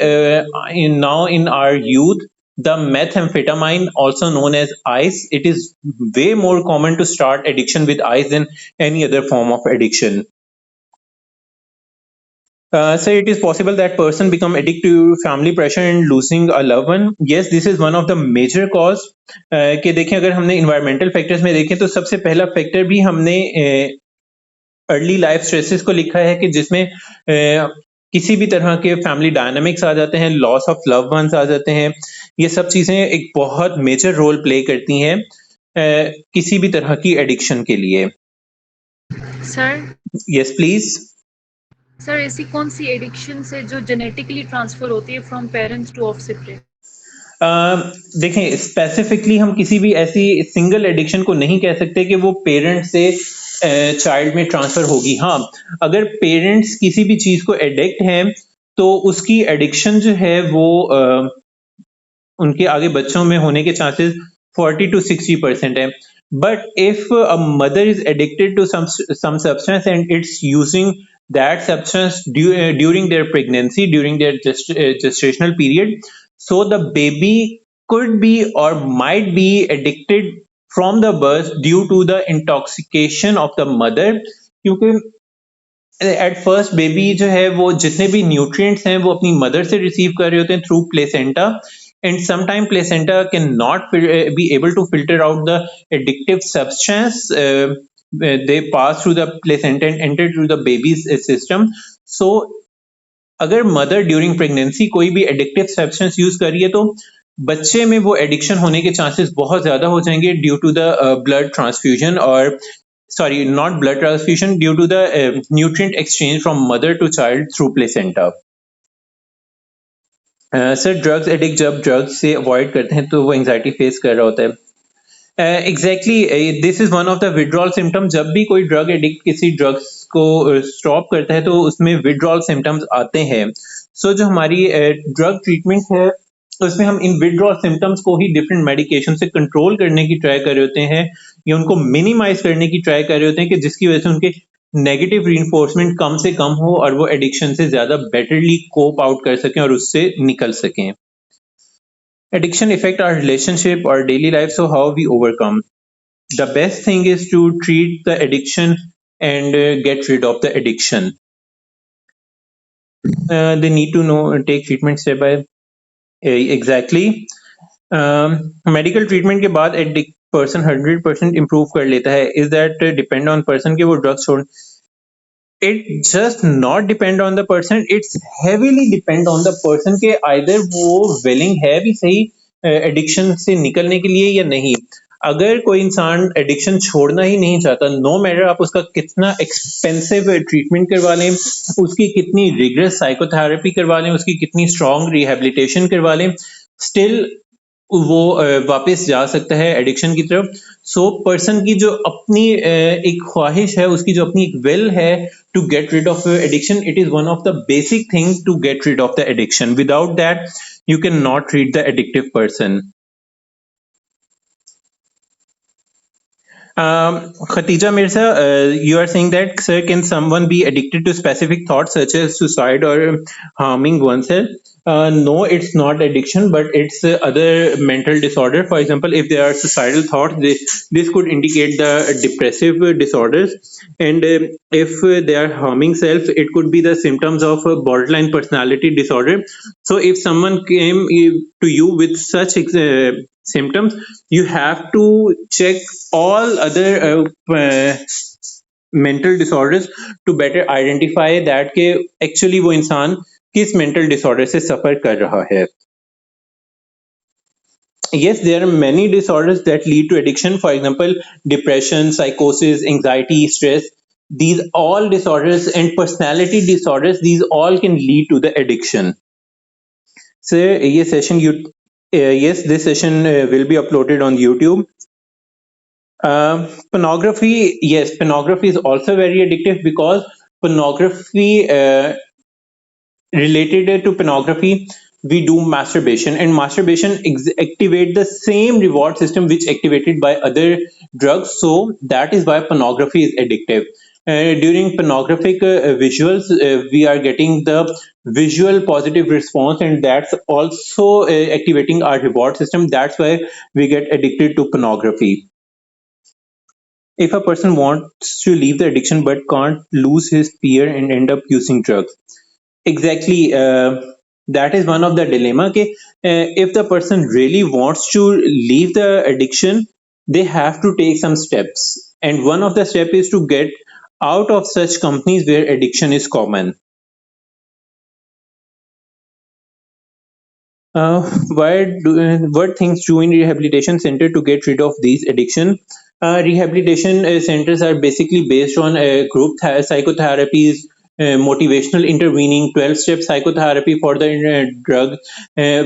now in our youth, the methamphetamine, also known as ice, it is way more common to start addiction with ice than any other form of addiction. So it is possible that person become addicted to family pressure and losing a loved one. Yes, this is one of the major cause. कि देखें अगर हमने environmental factors में देखें तो सबसे पहला factor भी हमने early life stresses को लिखा है कि जिसमें किसी भी तरह के फैमिली डायनामिक्स आ जाते हैं, लॉस ऑफ लव वंस आ जाते हैं. ये सब चीज़ें एक बहुत मेजर रोल प्ले करती हैं किसी भी तरह की एडिक्शन के लिए. Sir, yes please. सर, ऐसी कौन सी एडिक्शन है जो जेनेटिकली ट्रांसफर होती है फ्रॉम पेरेंट्स टू ऑफस्प्रिंग? देखें, स्पेसिफिकली हम किसी भी ऐसी सिंगल एडिक्शन को नहीं कह सकते कि वो पेरेंट्स से चाइल्ड में ट्रांसफर होगी. हाँ, अगर पेरेंट्स किसी भी चीज को एडिक्ट हैं तो उसकी एडिक्शन जो है वो उनके आगे बच्चों में होने के चांसेस 40 to 60% है. But if a mother is addicted to some substance and it's using that substance during their pregnancy, during their gestation period, so the baby could be or might be addicted from the birth due to the intoxication of the mother. क्योंकि at first baby जो है वो जितने भी nutrients हैं वो अपनी mother से receive कर रहे होते हैं through placenta, and sometimes placenta cannot be able to filter out the addictive substance. They pass through the placenta and enter through the baby's system. So अगर मदर ड्यूरिंग प्रेगनेंसी कोई भी addictive substance use कर रही है तो बच्चे में वो एडिक्शन होने के चांसेस बहुत ज्यादा हो जाएंगे due to the blood transfusion और sorry not blood transfusion, due to the nutrient exchange from mother to child through placenta. Sir, drugs addict जब ड्रग्स से अवॉइड करते हैं तो वो एंजाइटी फेस कर रहा होता है. Exactly, this is one of the withdrawal symptom. जब भी कोई ड्रग एडिक्ट किसी ड्रग्स को स्टॉप करता है तो उसमें विड्रॉल सिम्टम्स आते हैं. सो जो हमारी ड्रग ट्रीटमेंट है उसमें हम इन विड्रॉल सिम्टम्स को ही डिफरेंट मेडिकेशन से कंट्रोल करने की ट्राई कर रहे होते हैं या उनको मिनिमाइज करने की ट्राई कर रहे होते हैं कि जिसकी वजह से उनके नेगेटिव रीइंफोर्समेंट कम से कम हो और वो एडिक्शन से ज़्यादा बेटरली कोप आउट कर सकें और उससे निकल सकें। Addiction affect our relationship or daily life, so how we overcome? The best thing is to treat the addiction and get rid of the addiction. They need to know take treatment step by exactly. Medical treatment के बाद addict person 100% improve कर लेता है. Is that depend on person के वो drugs छोड़? It just not depend on the person. It's heavily depend on the person के either वो willing है भी सही addiction से निकलने के लिए या नहीं. अगर कोई इंसान एडिक्शन छोड़ना ही नहीं चाहता, नो मैटर आप उसका कितना एक्सपेंसिव ट्रीटमेंट करवा लें, उसकी कितनी रिग्रेस साइकोथेरेपी करवा लें, उसकी कितनी स्ट्रॉन्ग रिहेबिलिटेशन करवा लें, स्टिल वो वापस जा सकता है एडिक्शन की तरफ. सो पर्सन की जो अपनी एक ख्वाहिश है, उसकी जो अपनी एक विल है to get rid of addiction, it is one of the basic things to get rid of the addiction. Without that you cannot treat the addictive person. Khatija Mirza, you are saying that, sir, can someone be addicted to specific thoughts such as suicide or harming oneself? No, it's not addiction, but it's other mental disorder. For example, if there are suicidal thoughts, this could indicate the depressive disorders. And if they are harming self, it could be the symptoms of borderline personality disorder. So if someone came to you with such symptoms, you have to check all other mental disorders to better identify that के actually वो इंसान किस mental disorder से suffer कर रहा है. Yes, there are many disorders that lead to addiction. For example, depression, psychosis, anxiety, stress. These all disorders and personality disorders, these all can lead to the addiction. So, this session yes, this session will be uploaded on YouTube. Pornography, yes, pornography is also very addictive because pornography related to pornography, we do masturbation, and masturbation activate the same reward system which activated by other drugs. So that is why pornography is addictive. During pornographic visuals, we are getting the visual positive response, and that's also activating our reward system. That's why we get addicted to pornography. If a person wants to leave the addiction but can't lose his fear and end up using drugs, exactly, that is one of the dilemma ke, if the person really wants to leave the addiction, they have to take some steps, and one of the steps is to get out of such companies where addiction is common. What things do in rehabilitation center to get rid of these addiction? Rehabilitation centers are basically based on group psychotherapies, motivational intervening, 12-step psychotherapy for the drug,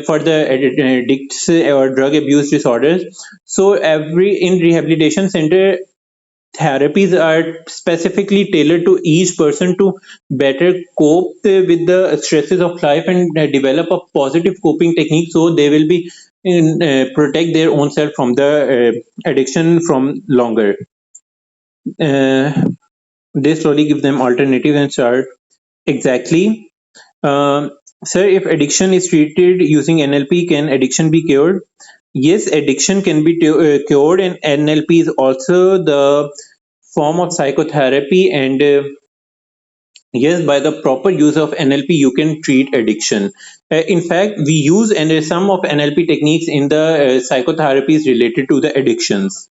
for the addicts or drug abuse disorders. So in rehabilitation center, therapies are specifically tailored to each person to better cope with the stresses of life and develop a positive coping technique, so they will be protect their own self from the addiction from longer. They slowly give them alternatives and start. Exactly. Sir, if addiction is treated using NLP, can addiction be cured? Yes, addiction can be cured, and NLP is also the form of psychotherapy, and yes, by the proper use of NLP, you can treat addiction. In fact, we use some of NLP techniques in the psychotherapies related to the addictions.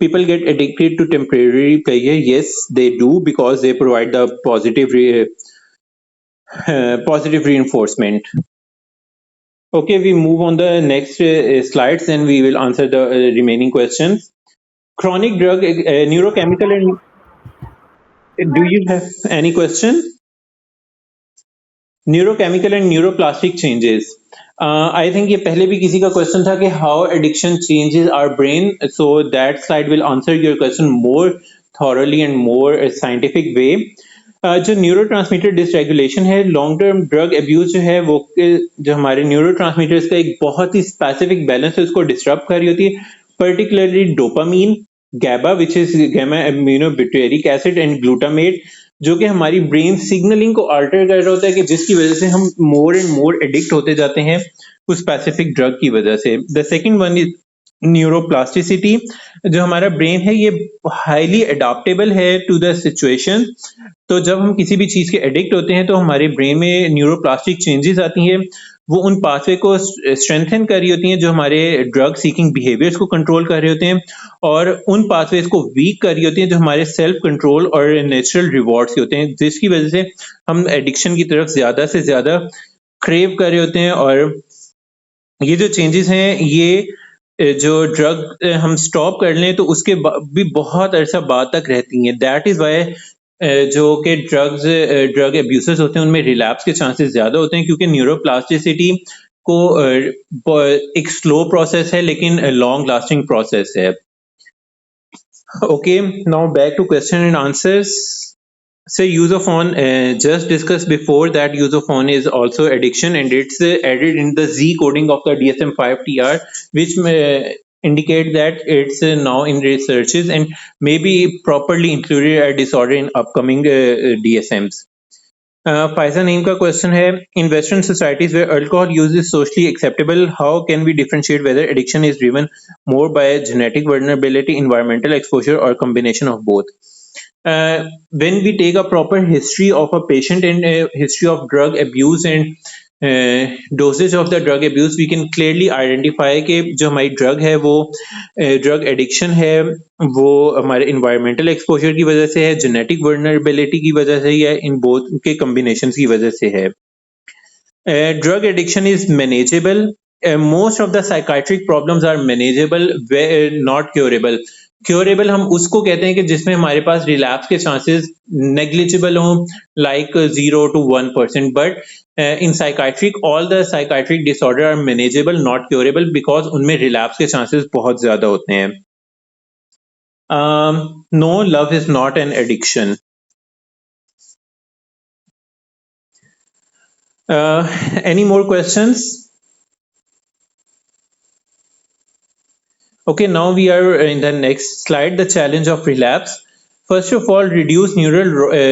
People get addicted to temporary pleasure. Yes, they do, because they provide the positive reinforcement. Okay, we move on the next slides, and we will answer the remaining questions. Chronic drug, neurochemical, and do you have any question? Neurochemical and neuroplastic changes. I think ये पहले भी किसी का question था कि how addiction changes our brain. So that slide will answer your question more thoroughly and more scientific way. जो neurotransmitter dysregulation है, long term drug abuse जो है वो जो हमारे न्यूरोट्रांसमीटर्स का एक बहुत ही स्पेसिफिक बैलेंस है उसको डिस्टर्ब कर रही होती है, particularly dopamine GABA which is gamma aminobutyric acid and glutamate, जो कि हमारी ब्रेन सिग्नलिंग को अल्टर कर रहा होता है, कि जिसकी वजह से हम मोर एंड मोर एडिक्ट होते जाते हैं उस स्पेसिफिक ड्रग की वजह से. The second one is neuroplasticity. जो हमारा ब्रेन है ये हाईली अडाप्टेबल है टू द सिचुएशन. तो जब हम किसी भी चीज के एडिक्ट होते हैं तो हमारे ब्रेन में न्यूरोप्लास्टिक चेंजेस आती हैं, वो उन पाथवे को स्ट्रेंथन कर रही होती हैं जो हमारे ड्रग सीकिंग बिहेवियर्स को कंट्रोल कर रहे होते हैं, और उन पाथवेज को वीक कर रही होती हैं जो हमारे सेल्फ कंट्रोल और नेचुरल रिवॉर्ड्स होते हैं, जिसकी वजह से हम एडिक्शन की तरफ ज्यादा से ज्यादा क्रेव कर रहे होते हैं. और ये जो चेंजेस हैं ये जो ड्रग हम स्टॉप कर लें तो उसके भी बहुत अरसा बाद तक रहती हैं. दैट इज वाई जो कि ड्रग अब्यूजर्स होते हैं उनमें रिलैप्स के चांसेस ज्यादा होते हैं, क्योंकि न्यूरोप्लास्टिसिटी को एक स्लो प्रोसेस है लेकिन लॉन्ग लास्टिंग प्रोसेस है. Okay, now back to question and answers. So Usofone, just discussed before that Usofone is also addiction, and it's added in the Z coding of the DSM-5-TR, which indicate that it's now in researches and may be properly included as disorder in upcoming DSMs. Faiza Naeem का question है, in Western societies where alcohol use is socially acceptable, how can we differentiate whether addiction is driven more by genetic vulnerability, environmental exposure, or combination of both? When we take a proper history of a patient and a history of drug abuse and dosage of the drug abuse, we can clearly identify कि जो हमारी drug है वो drug addiction है, वो हमारे environmental exposure की वजह से है, genetic vulnerability की वजह से या इन both के combinations की वजह से है. Drug addiction is manageable. Most of the psychiatric problems are manageable, not curable. Curable हम उसको कहते हैं कि जिसमें हमारे पास रिलैप्स के चांसेस नेग्लिजिबल हों, like 0 to 1%, but in psychiatric all the psychiatric disorder are manageable, not curable, because उनमें रिलैप्स के चांसेस बहुत ज्यादा होते हैं. No, love is not an addiction. Any more questions? Okay, now we are in the next slide, the challenge of relapse. First of all, reduce neural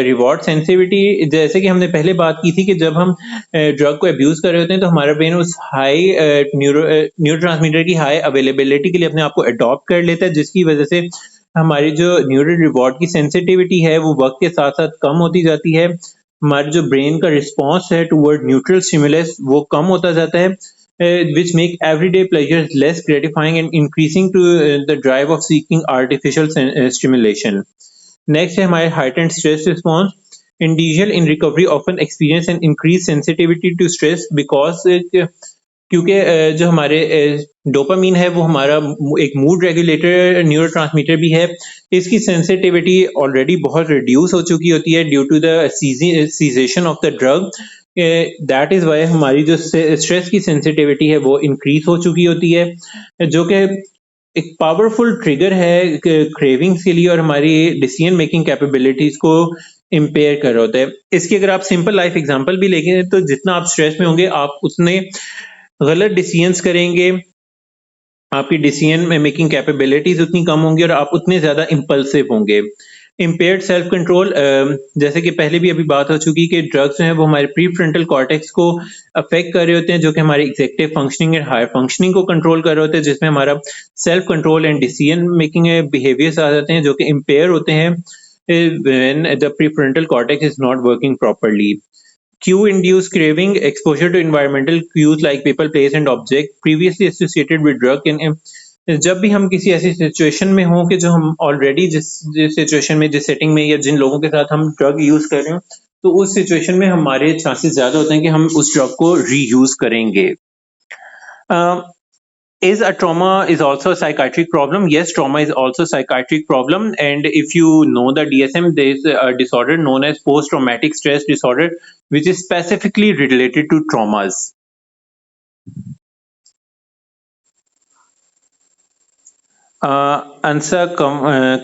reward sensitivity. जैसे कि हमने पहले बात की थी कि जब हम ड्रग को अब्यूज कर रहे होते हैं तो हमारा ब्रेन उस हाई न्यूरोट्रांसमीटर की हाई अवेलेबिलिटी के लिए अपने आप को अडॉप्ट कर लेता है, जिसकी वजह से हमारी जो न्यूरल रिवॉर्ड की सेंसिटिविटी है वो वक्त के साथ साथ कम होती जाती है. हमारे जो ब्रेन का रिस्पॉन्स है टुवर्ड न्यूट्रल स्टिमुलस वो कम होता जाता है, which make everyday pleasures less gratifying and increasing to the drive of seeking artificial stimulation. Next है हमारे heightened stress response. Individuals in recovery often experience an increased sensitivity to stress because क्योंकि जो हमारे dopamine है वो हमारा एक mood regulator neurotransmitter भी है, इसकी सेंसिटिविटी ऑलरेडी बहुत रिड्यूस हो चुकी होती है due to the cessation of the drug. That is why हमारी जो स्ट्रेस की सेंसिटिविटी है वो इंक्रीज हो चुकी होती है, जो कि एक पावरफुल ट्रिगर है क्रेविंग्स के लिए और हमारी डिसीजन मेकिंग कैपेबिलिटीज को इम्पेयर कर रहा होता है. इसकी अगर आप सिंपल लाइफ एग्जांपल भी लेंगे तो जितना आप स्ट्रेस में होंगे आप उतने गलत डिसीजंस करेंगे, आपकी डिसीजन मेकिंग कैपेबिलिटीज उतनी कम होंगी और आप उतने ज्यादा इम्पल्सिव होंगे. इम्पेयर्ड सेल्फ कंट्रोल, जैसे कि पहले भी अभी बात हो चुकी कि ड्रग्स जो हैं वो हमारे प्री फ्रंटल कॉर्टेक्स को अफेक्ट कर रहे होते हैं, जो कि हमारे executive functioning and higher functioning को कंट्रोल कर रहे होते हैं, जिसमें हमारा self control and decision making behaviours आ जाते हैं जो कि इम्पेयर होते हैं when the prefrontal cortex is not working properly. Cue induced craving, exposure to environmental cues like people, place and object previously associated with drug. जब भी हम किसी ऐसी सिचुएशन में हों कि जो हम ऑलरेडी जिस सिचुएशन में, जिस सेटिंग में या जिन लोगों के साथ हम ड्रग यूज कर रहे हो, तो उस सिचुएशन में हमारे चांसेस ज्यादा होते हैं कि हम उस ड्रग को रीयूज करेंगे. Is a trauma is also a psychiatric problem? Yes, trauma is also a psychiatric problem, and if you know the DSM, there is a disorder known as post-traumatic stress disorder, which is specifically related to traumas. Ansa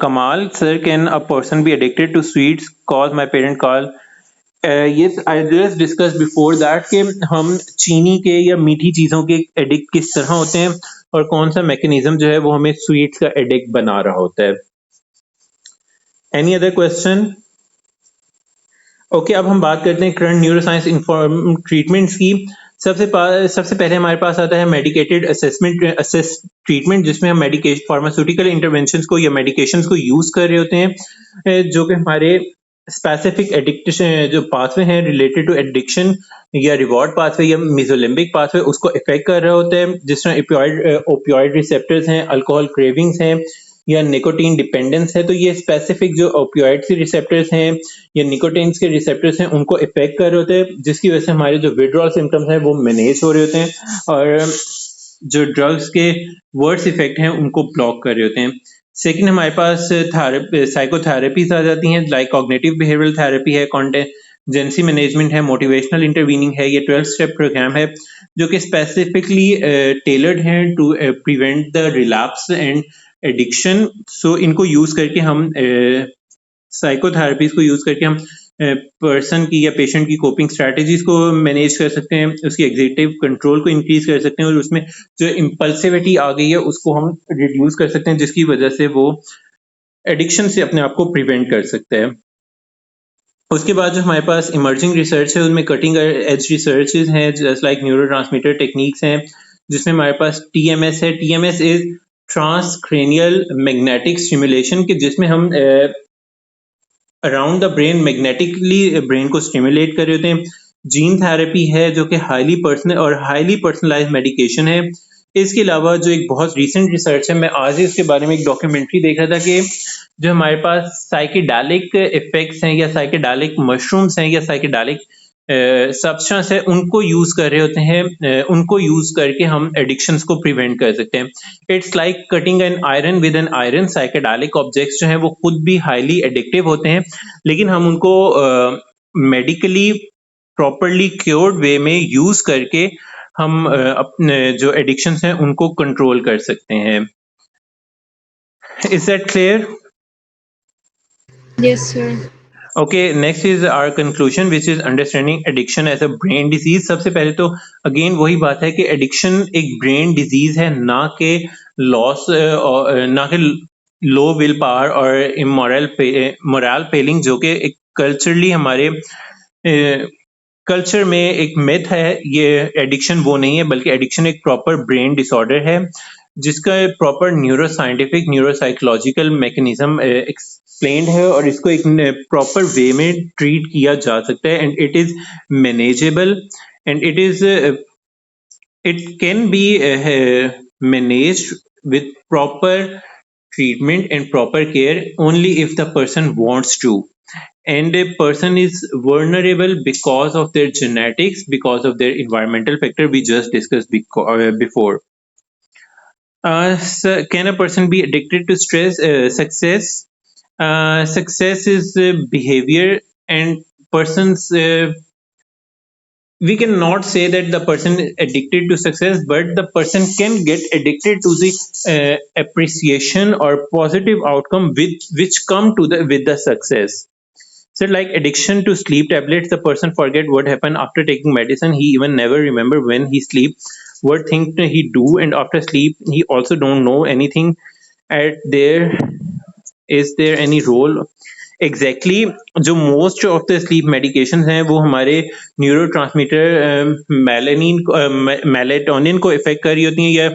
Kamal, sir, can a person be addicted to sweets? Cause my parent call. Yes, I just discussed before that कि हम चीनी के या मीठी चीज़ों के addict किस तरह होते हैं, और कौन सा मैकेनिज्म जो है वो हमें स्वीट्स का एडिक्ट बना रहा होता है। Any other question? ओके, अब हम बात करते हैं करंट न्यूरोसाइंस इन्फॉर्म ट्रीटमेंट्स की। सबसे पहले हमारे पास आता है मेडिकेटेड असेस ट्रीटमेंट, जिसमें हम मेडिकेशन फार्मास्यूटिकल इंटरवेंशंस को या मेडिकेशंस को यूज कर रहे होते हैं जो कि हमारे स्पेसिफिक एडिक्शन जो पाथवे हैं रिलेटेड टू एडिक्शन या रिवॉर्ड पाथवे या मेसोलिम्बिक पाथवे उसको इफेक्ट कर रहे होते हैं, जिस तरह ओपियोइड रिसेप्टर्स हैं, अल्कोहल क्रेविंग्स हैं या निकोटीन डिपेंडेंस है। तो ये स्पेसिफिक जो ओपियोइड के रिसेप्टर्स हैं या निकोटीन के रिसेप्टर्स हैं उनको इफेक्ट कर रहे होते हैं, जिसकी वजह से हमारे जो विड्रॉल सिम्टम्स हैं वो मैनेज हो रहे होते हैं और जो ड्रग्स के वर्स इफेक्ट हैं उनको ब्लॉक कर रहे होते हैं। सेकंड, हमारे पास साइकोथेरेपीज आ जाती हैं, लाइक कॉग्निटिव बिहेवियरल थेरेपी है, कॉन्टेंजेंसी मैनेजमेंट है, मोटिवेशनल इंटरवीनिंग है, ये 12 स्टेप प्रोग्राम है जो कि स्पेसिफिकली टेलर्ड हैं to prevent the relapse and addiction. So इनको यूज करके हम साइकोथेरेपीज को यूज करके हम पर्सन की या पेशेंट की कोपिंग स्ट्रेटजीज को मैनेज कर सकते हैं, उसकी एग्जीक्यूटिव कंट्रोल को इंक्रीज कर सकते हैं और उसमें जो इम्पल्सिविटी आ गई है उसको हम रिड्यूस कर सकते हैं, जिसकी वजह से वो एडिक्शन से अपने आप को प्रिवेंट कर सकता है। उसके बाद जो हमारे पास इमर्जिंग रिसर्च है उनमें कटिंग एज रिसर्चेज हैं, जस्ट लाइक न्यूरोट्रांसमीटर टेक्निक्स हैं, जिसमें हमारे पास TMS है। TMS is transcranial magnetic stimulation, के जिसमें हम around the brain magnetically brain को स्टिमुलेट कर रहे होते हैं। जीन थेरेपी है जो कि हाईली पर्सनलाइज्ड मेडिकेशन है। इसके अलावा जो एक बहुत रीसेंट रिसर्च है, मैं आज ही इसके बारे में एक डॉक्यूमेंट्री देख रहा था कि जो हमारे पास साइकेडेलिक इफेक्ट्स हैं या साइकेडेलिक मशरूम्स हैं या साइकेडेलिक सब्सटेंस है उनको यूज कर रहे होते हैं, उनको यूज करके हम एडिक्शंस को प्रिवेंट कर सकते हैं। It's like cutting an iron with an iron. Psychedelic objects जो हैं वो खुद भी हाईली एडिक्टिव होते हैं, लेकिन हम उनको मेडिकली प्रॉपरली क्योर्ड वे में यूज करके हम अपने जो एडिक्शंस हैं उनको कंट्रोल कर सकते हैं। Is that clear? Yes, sir. Okay, next is our conclusion, which is understanding addiction as a brain disease. सबसे पहले तो अगेन वही बात है कि एडिक्शन एक ब्रेन डिजीज है, ना के लॉस ना के लो विल पावर और मोरल फेलिंग, जो कि एक कल्चरली हमारे कल्चर में एक मिथ है। ये एडिक्शन वो नहीं है, बल्कि एडिक्शन एक प्रॉपर ब्रेन डिसऑर्डर है जिसका proper neuroscientific neuropsychological mechanism explained है और इसको एक प्रॉपर वे में ट्रीट किया जा सकता है and it is manageable and it can be managed with proper treatment and proper care only if the person wants to, and a person is vulnerable because of their genetics, because of their environmental factor we just discussed before. So can a person be addicted to stress? Success is behavior, and persons we cannot say that the person is addicted to success, but the person can get addicted to the appreciation or positive outcome which come to with the success. So like addiction to sleep tablets, the person forget what happened after taking medicine. He even never remember when he sleep, what thing he do, and after sleep he also don't know anything. Is there any role? Exactly जो most of the sleep medication हैं वो हमारे neurotransmitter melatonin को effect कर रही होती हैं, या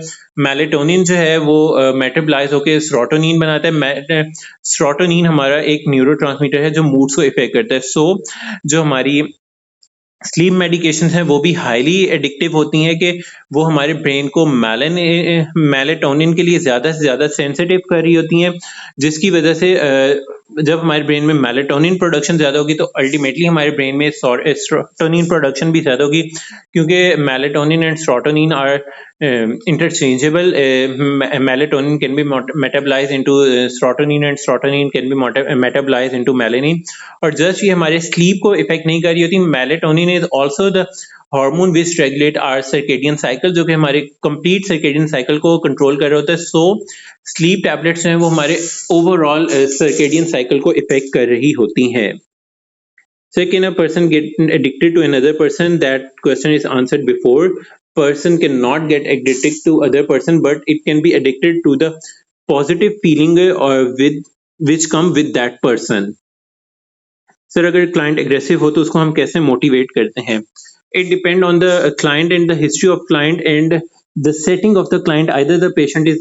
मेलेटोनिन जो है वो मेटाबोलाइज होकर सेरोटोनिन बनाता है। सेरोटोनिन हमारा एक न्यूरोट्रांसमीटर है जो मूड्स को इफेक्ट करता है। सो जो हमारी स्लीप मेडिकेशन है वो भी हाईली एडिक्टिव होती हैं कि वो हमारे ब्रेन को मेलेटोनिन के लिए ज़्यादा से ज़्यादा सेंसिटिव कर रही होती हैं, जिसकी वजह से जब हमारे ब्रेन में मेलेटोनिन प्रोडक्शन ज़्यादा होगी तो अल्टीमेटली हमारे ब्रेन में सेरोटोनिन प्रोडक्शन भी ज़्यादा होगी, क्योंकि melatonin and serotonin are interchangeable. Melatonin can be metabolized into serotonin and serotonin can be metabolized into melanin. और जस्ट ये हमारे स्लीप को इफेक्ट नहीं कर रही होती। Melatonin is also the hormone which regulate our circadian cycle, जो कि हमारे कंप्लीट सर्केडियन साइकिल को कंट्रोल कर रहा होता है। सो स्लीप टैबलेट्स हैं वो हमारे ओवरऑल सर्केडियन साइकिल को इफेक्ट कर रही होती हैं। So can a person get addicted to another person? That question is answered before. person cannot get addicted to other person, but it can be addicted to the positive feeling or with which come with that person. Sir अगर client aggressive हो तो उसको हम कैसे motivate करते हैं? It depend on the client and the history of client and the setting of the client. Either the patient is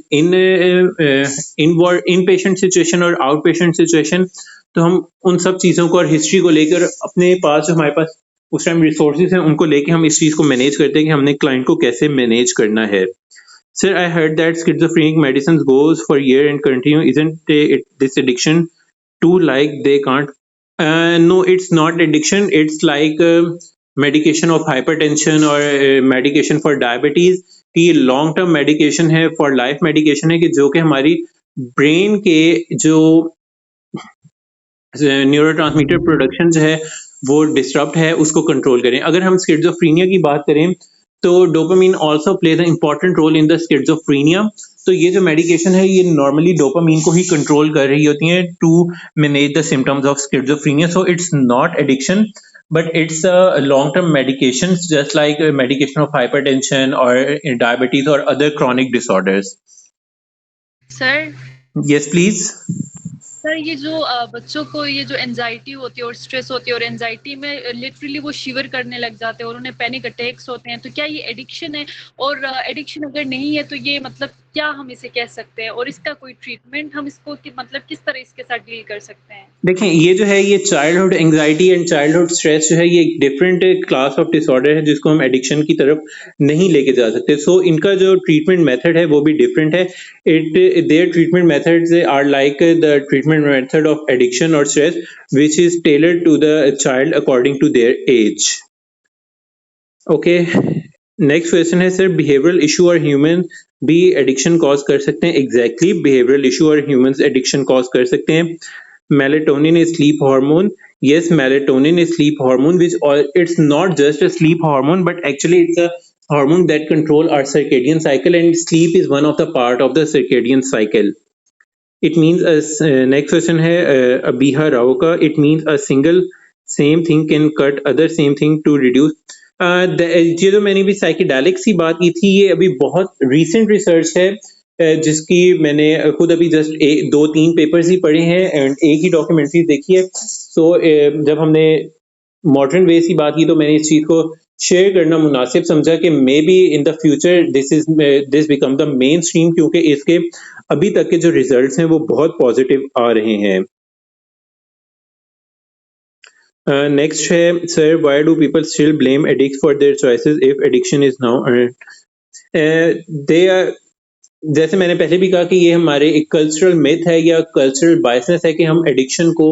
inpatient situation or outpatient situation. तो हम उन सब चीज़ों को और हिस्ट्री को लेकर अपने पास जो हमारे पास उस टाइम रिसोर्सेज हैं उनको लेके हम इस चीज़ को मैनेज करते हैं कि हमने क्लाइंट को कैसे मैनेज करना है. Sir, I heard that schizophrenic medicines goes for a year and continue. Isn't this addiction too like they can't? No, it's not addiction. It's like medication of hypertension or medication for diabetes. कि long term medication है, for life medication है कि जो कि हमारी brain के जो neurotransmitter production जो है वो डिस्टर्ब है उसको कंट्रोल करें. अगर हम स्किज़ोफ्रेनिया की बात करें तो dopamine also plays an important role in the schizophrenia. तो ये जो मेडिकेशन है ये नॉर्मली डोपामीन को ही कंट्रोल कर रही होती हैं to manage the symptoms of schizophrenia. So it's not addiction but it's a long-term medications just like medication of hypertension or diabetes or other chronic disorders. Sir, Yes, please. Sir ये जो बच्चों को ये जो एंजाइटी होती है और stress होती है और एंजाइटी में लिटरली वो शिवर करने लग जाते हैं और उन्हें पैनिक अटैक्स होते हैं, तो क्या ये एडिक्शन है? और एडिक्शन अगर नहीं है तो ये मतलब क्या हम इसे कह सकते हैं और इसका कोई ट्रीटमेंट हम इसको मतलब किस तरह इसके साथ डील कर सकते हैं? देखें ये जो है ये childhood anxiety and childhood stress जो है ये एक डिफरेंट क्लास ऑफ डिसऑर्डर है जिसको हम एडिक्शन की तरफ नहीं लेके जा सकते. सो इनका जो ट्रीटमेंट मेथड है वो भी डिफरेंट है. There treatment methods are like the treatment method of addiction और stress which is tailored to the child according to their age. Okay, next question है सर, बिहेवियरल इशू और ह्यूमन भी addiction cause कर सकते हैं? Exactly, behavioural issue और humans addiction cause कर सकते हैं. Melatonin is sleep hormone. Yes, melatonin is sleep hormone, it's not just a sleep hormone, but actually it's a hormone that control our circadian cycle, and sleep is one of the part of the circadian cycle. It means next question है Abiha Rao का, it means a single same thing can cut other same thing to reduce. ये जो मैंने भी psychedelics की बात की थी ये अभी बहुत रिसेंट रिसर्च है जिसकी मैंने खुद अभी जस्ट 2-3 पेपर्स ही पढ़े हैं एंड एक ही डॉक्यूमेंट्री देखी है. सो जब हमने मॉडर्न वेज की बात की तो मैंने इस चीज़ को शेयर करना मुनासिब समझा कि may be in the future this become the main stream, क्योंकि इसके अभी तक के जो रिजल्ट्स हैं वो बहुत पॉजिटिव आ रहे हैं. नेक्स्ट है sir, why do people still blame addicts for their choices if addiction is now they are. जैसे मैंने पहले भी कहा कि ये हमारे एक कल्चरल मिथ है या कल्चरल बायसनेस है कि हम एडिक्शन को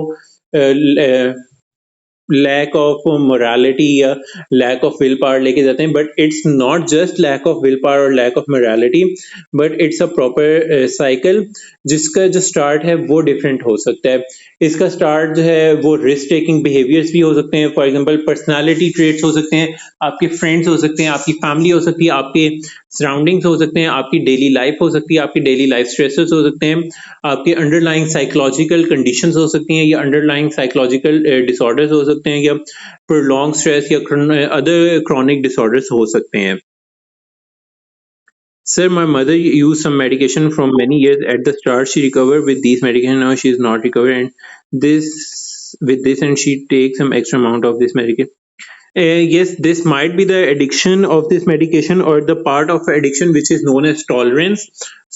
लैक ऑफ मोरालिटी या लैक ऑफ विल पावर लेके जाते हैं, but it's not just lack of will power और lack of morality, but it's a proper cycle जिसका जो स्टार्ट है वो डिफरेंट हो सकता है. इसका स्टार्ट जो है वो रिस्क टेकिंग बिहेवियर्स भी हो सकते हैं. फॉर एग्जांपल पर्सनालिटी ट्रेट्स हो सकते हैं, आपके फ्रेंड्स हो सकते हैं, आपकी फैमिली हो सकती है, आपके सराउंडिंग्स हो सकते हैं, आपकी डेली लाइफ हो सकती है, आपकी डेली लाइफ स्ट्रेसेस हो सकते हैं, आपके अंडरलाइंग साइकोलॉजिकल कंडीशंस हो सकती हैं या अंडरलाइंग साइकोलॉजिकल डिसऑर्डर्स हो सकते हैं या प्रोलॉन्ग स्ट्रेस या अदर क्रॉनिक डिसऑर्डर्स हो सकते हैं. Sir, my mother used some medication from many years. At the start, she recovered with these medication. Now she is not recovered, and and she takes some extra amount of this medication. Yes, this might be the addiction of this medication or the part of addiction which is known as tolerance.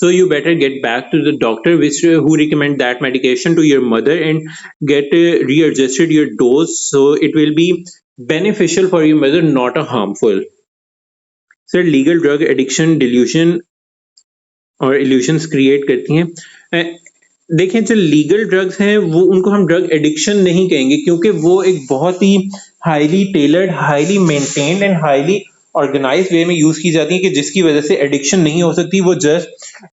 So you better get back to the doctor who recommend that medication to your mother and get readjusted your dose so it will be beneficial for your mother, not a harmful. Sir, legal drug addiction delusion और illusions create करती हैं. देखें जो legal drugs हैं वो उनको हम drug addiction नहीं कहेंगे क्योंकि वो एक बहुत ही highly tailored, highly maintained and highly organised way में यूज की जाती है कि जिसकी वजह से एडिक्शन नहीं हो सकती. वो जस्ट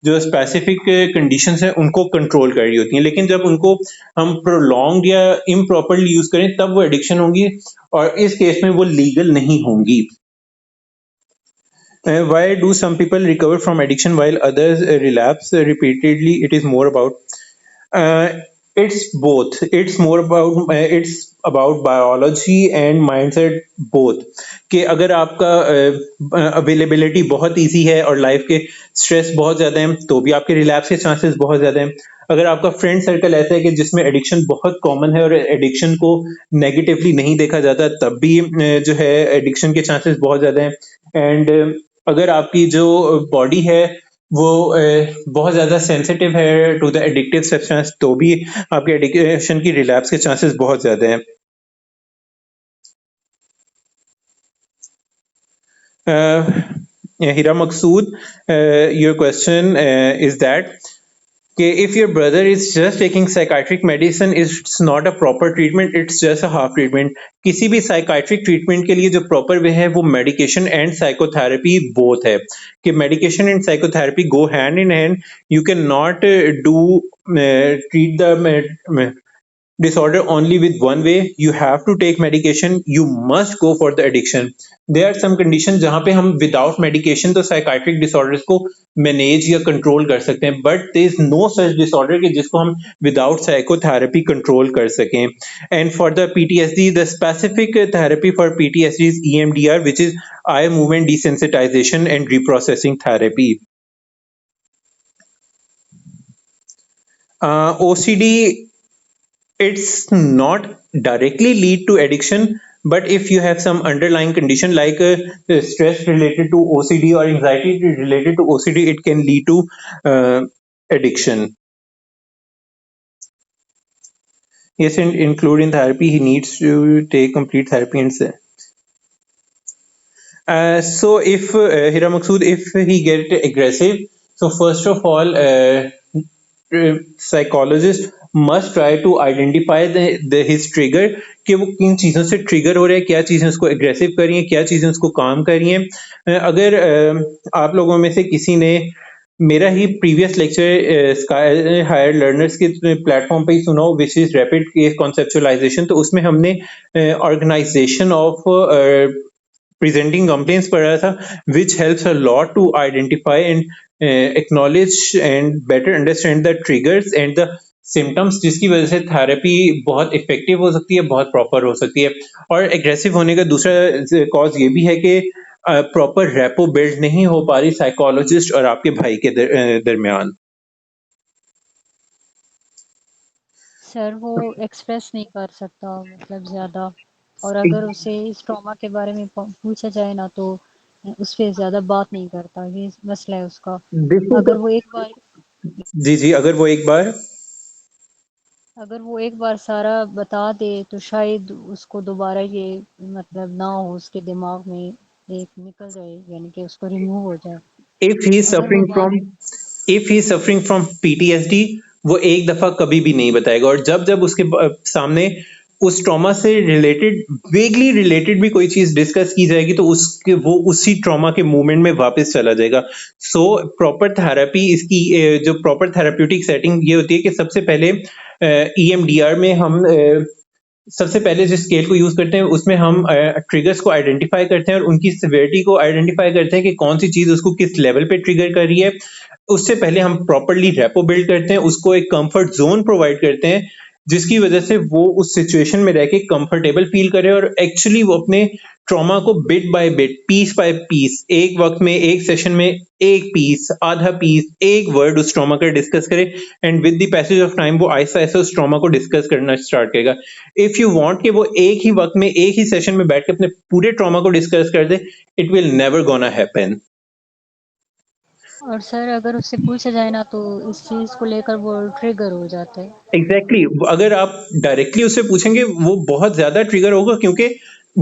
जो स्पेसिफिक कंडीशंस हैं उनको कंट्रोल कर रही होती हैं, लेकिन जब उनको हम प्रोलॉन्ग या इम्प्रॉपरली यूज करें तब वो एडिक्शन होंगी और इस केस में वो लीगल नहीं होंगी. Why do some people recover from addiction while others relapse repeatedly? It is more about It's both. It's about biology and mindset both. कि अगर आपका अवेलेबिलिटी बहुत इजी है और लाइफ के स्ट्रेस बहुत ज्यादा है तो भी आपके रिलैप्स के चांसेस बहुत ज्यादा हैं. अगर आपका फ्रेंड सर्कल ऐसा है कि जिसमें एडिक्शन बहुत कॉमन है और एडिक्शन को नेगेटिवली नहीं देखा जाता तब भी जो है एडिक्शन के चांसेस बहुत ज्यादा हैं. एंड अगर आपकी जो बॉडी है वो बहुत ज्यादा सेंसिटिव है टू द एडिक्टिव सब्सटेंस तो भी आपके एडिक्शन की रिलैप्स के चांसेस बहुत ज्यादा हैं. Hira Maqsood, your question is that if your brother is just taking psychiatric medicine, it's not a proper treatment, it's just a half treatment. किसी भी psychiatric treatment के लिए जो proper way है वो medication and psychotherapy both है. कि medication and psychotherapy go hand in hand. You cannot treat the disorder only with one way. You have to take medication. You must go for the addiction. There are some conditions जहाँ पे हम without medication तो psychiatric disorders को manage या control कर सकते हैं, but there is no such disorder कि जिसको हम without psychotherapy control कर सकें. And for the PTSD, the specific therapy for PTSD is EMDR, which is eye movement desensitization and reprocessing therapy. OCD, it's not directly lead to addiction, but if you have some underlying condition like stress related to OCD or anxiety related to OCD, it can lead to addiction. Yes, and including therapy, he needs to take complete therapy and say. So if Hira Maqsood, if he get aggressive, so first of all, psychologist must try to identify his trigger कि वो किन चीज़ों से trigger हो रहे हैं, क्या चीज़ें उसको एग्रेसिव कर रही हैं, क्या चीज़ें उसको काम कर रही हैं. अगर आप लोगों में से किसी ने मेरा ही previous lecture sky higher learners के प्लेटफॉर्म पे ही सुना हो which is rapid case conceptualisation, तो उसमें हमने ऑर्गेनाइजेशन ऑफ presenting complaints पढ़ा था, which helps a lot to identify and acknowledge and better understand the triggers and the symptoms, जिसकी वजह से थेरेपी बहुत इफेक्टिव हो सकती है, बहुत प्रॉपर हो सकती है. और एग्रेसिव होने का दूसरा कॉज ये भी है कि प्रॉपर रैपो बिल्ड नहीं हो पा रही साइकोलॉजिस्ट और आपके भाई के दरमियान. सर वो एक्सप्रेस नहीं कर सकता मतलब ज्यादा, और अगर उसे इस ट्रॉमा के बारे में पूछा जाए ना तो उस पर ज्यादा बात नहीं करता. ये मसला है उसका. अगर वो एक बार जी अगर वो एक बार सारा बता दे तो शायद उसको दोबारा ये मतलब ना हो, उसके दिमाग में एक निकल जाए, यानी कि उसको रिमूव हो जाए. if he is suffering from PTSD, वो एक दफा कभी भी नहीं बताएगा, और जब उसके सामने उस ट्रॉमा से रिलेटेड वेगली रिलेटेड भी कोई चीज डिस्कस की जाएगी तो वो उसी ट्रॉमा के मूवमेंट में वापस चला जाएगा. सो प्रॉपर थेरेपी, इसकी जो प्रॉपर थेरेप्यूटिक सेटिंग ये होती है कि सबसे पहले EMDR में हम सबसे पहले जिस स्केल को यूज करते हैं उसमें हम ट्रिगर्स को आइडेंटिफाई करते हैं और उनकी सिवियरिटी को आइडेंटिफाई करते हैं कि कौन सी चीज उसको किस लेवल पे ट्रिगर कर रही है. उससे पहले हम प्रॉपरली रैपो बिल्ड करते हैं, उसको एक कंफर्ट जोन प्रोवाइड करते हैं जिसकी वजह से वो उस सिचुएशन में रह के कंफर्टेबल फील करे और एक्चुअली वो अपने ट्रॉमा को bit by bit, piece by piece, एक वक्त में एक सेशन में एक पीस, आधा पीस, एक वर्ड उस ट्रॉमा का डिस्कस करे. And with the passage of time वो आहिस्ता आहिस्ता उस ट्रॉमा को डिस्कस करना स्टार्ट करेगा. इफ यू वांट कि वो एक ही वक्त में एक ही सेशन में बैठ के अपने पूरे ट्रॉमा को डिस्कस कर दे, it will never gonna happen. और सर अगर उससे पूछा जाए ना तो इस चीज को लेकर वो ट्रिगर हो जाता है. एग्जैक्टली अगर आप डायरेक्टली उससे पूछेंगे वो बहुत ज्यादा ट्रिगर होगा क्योंकि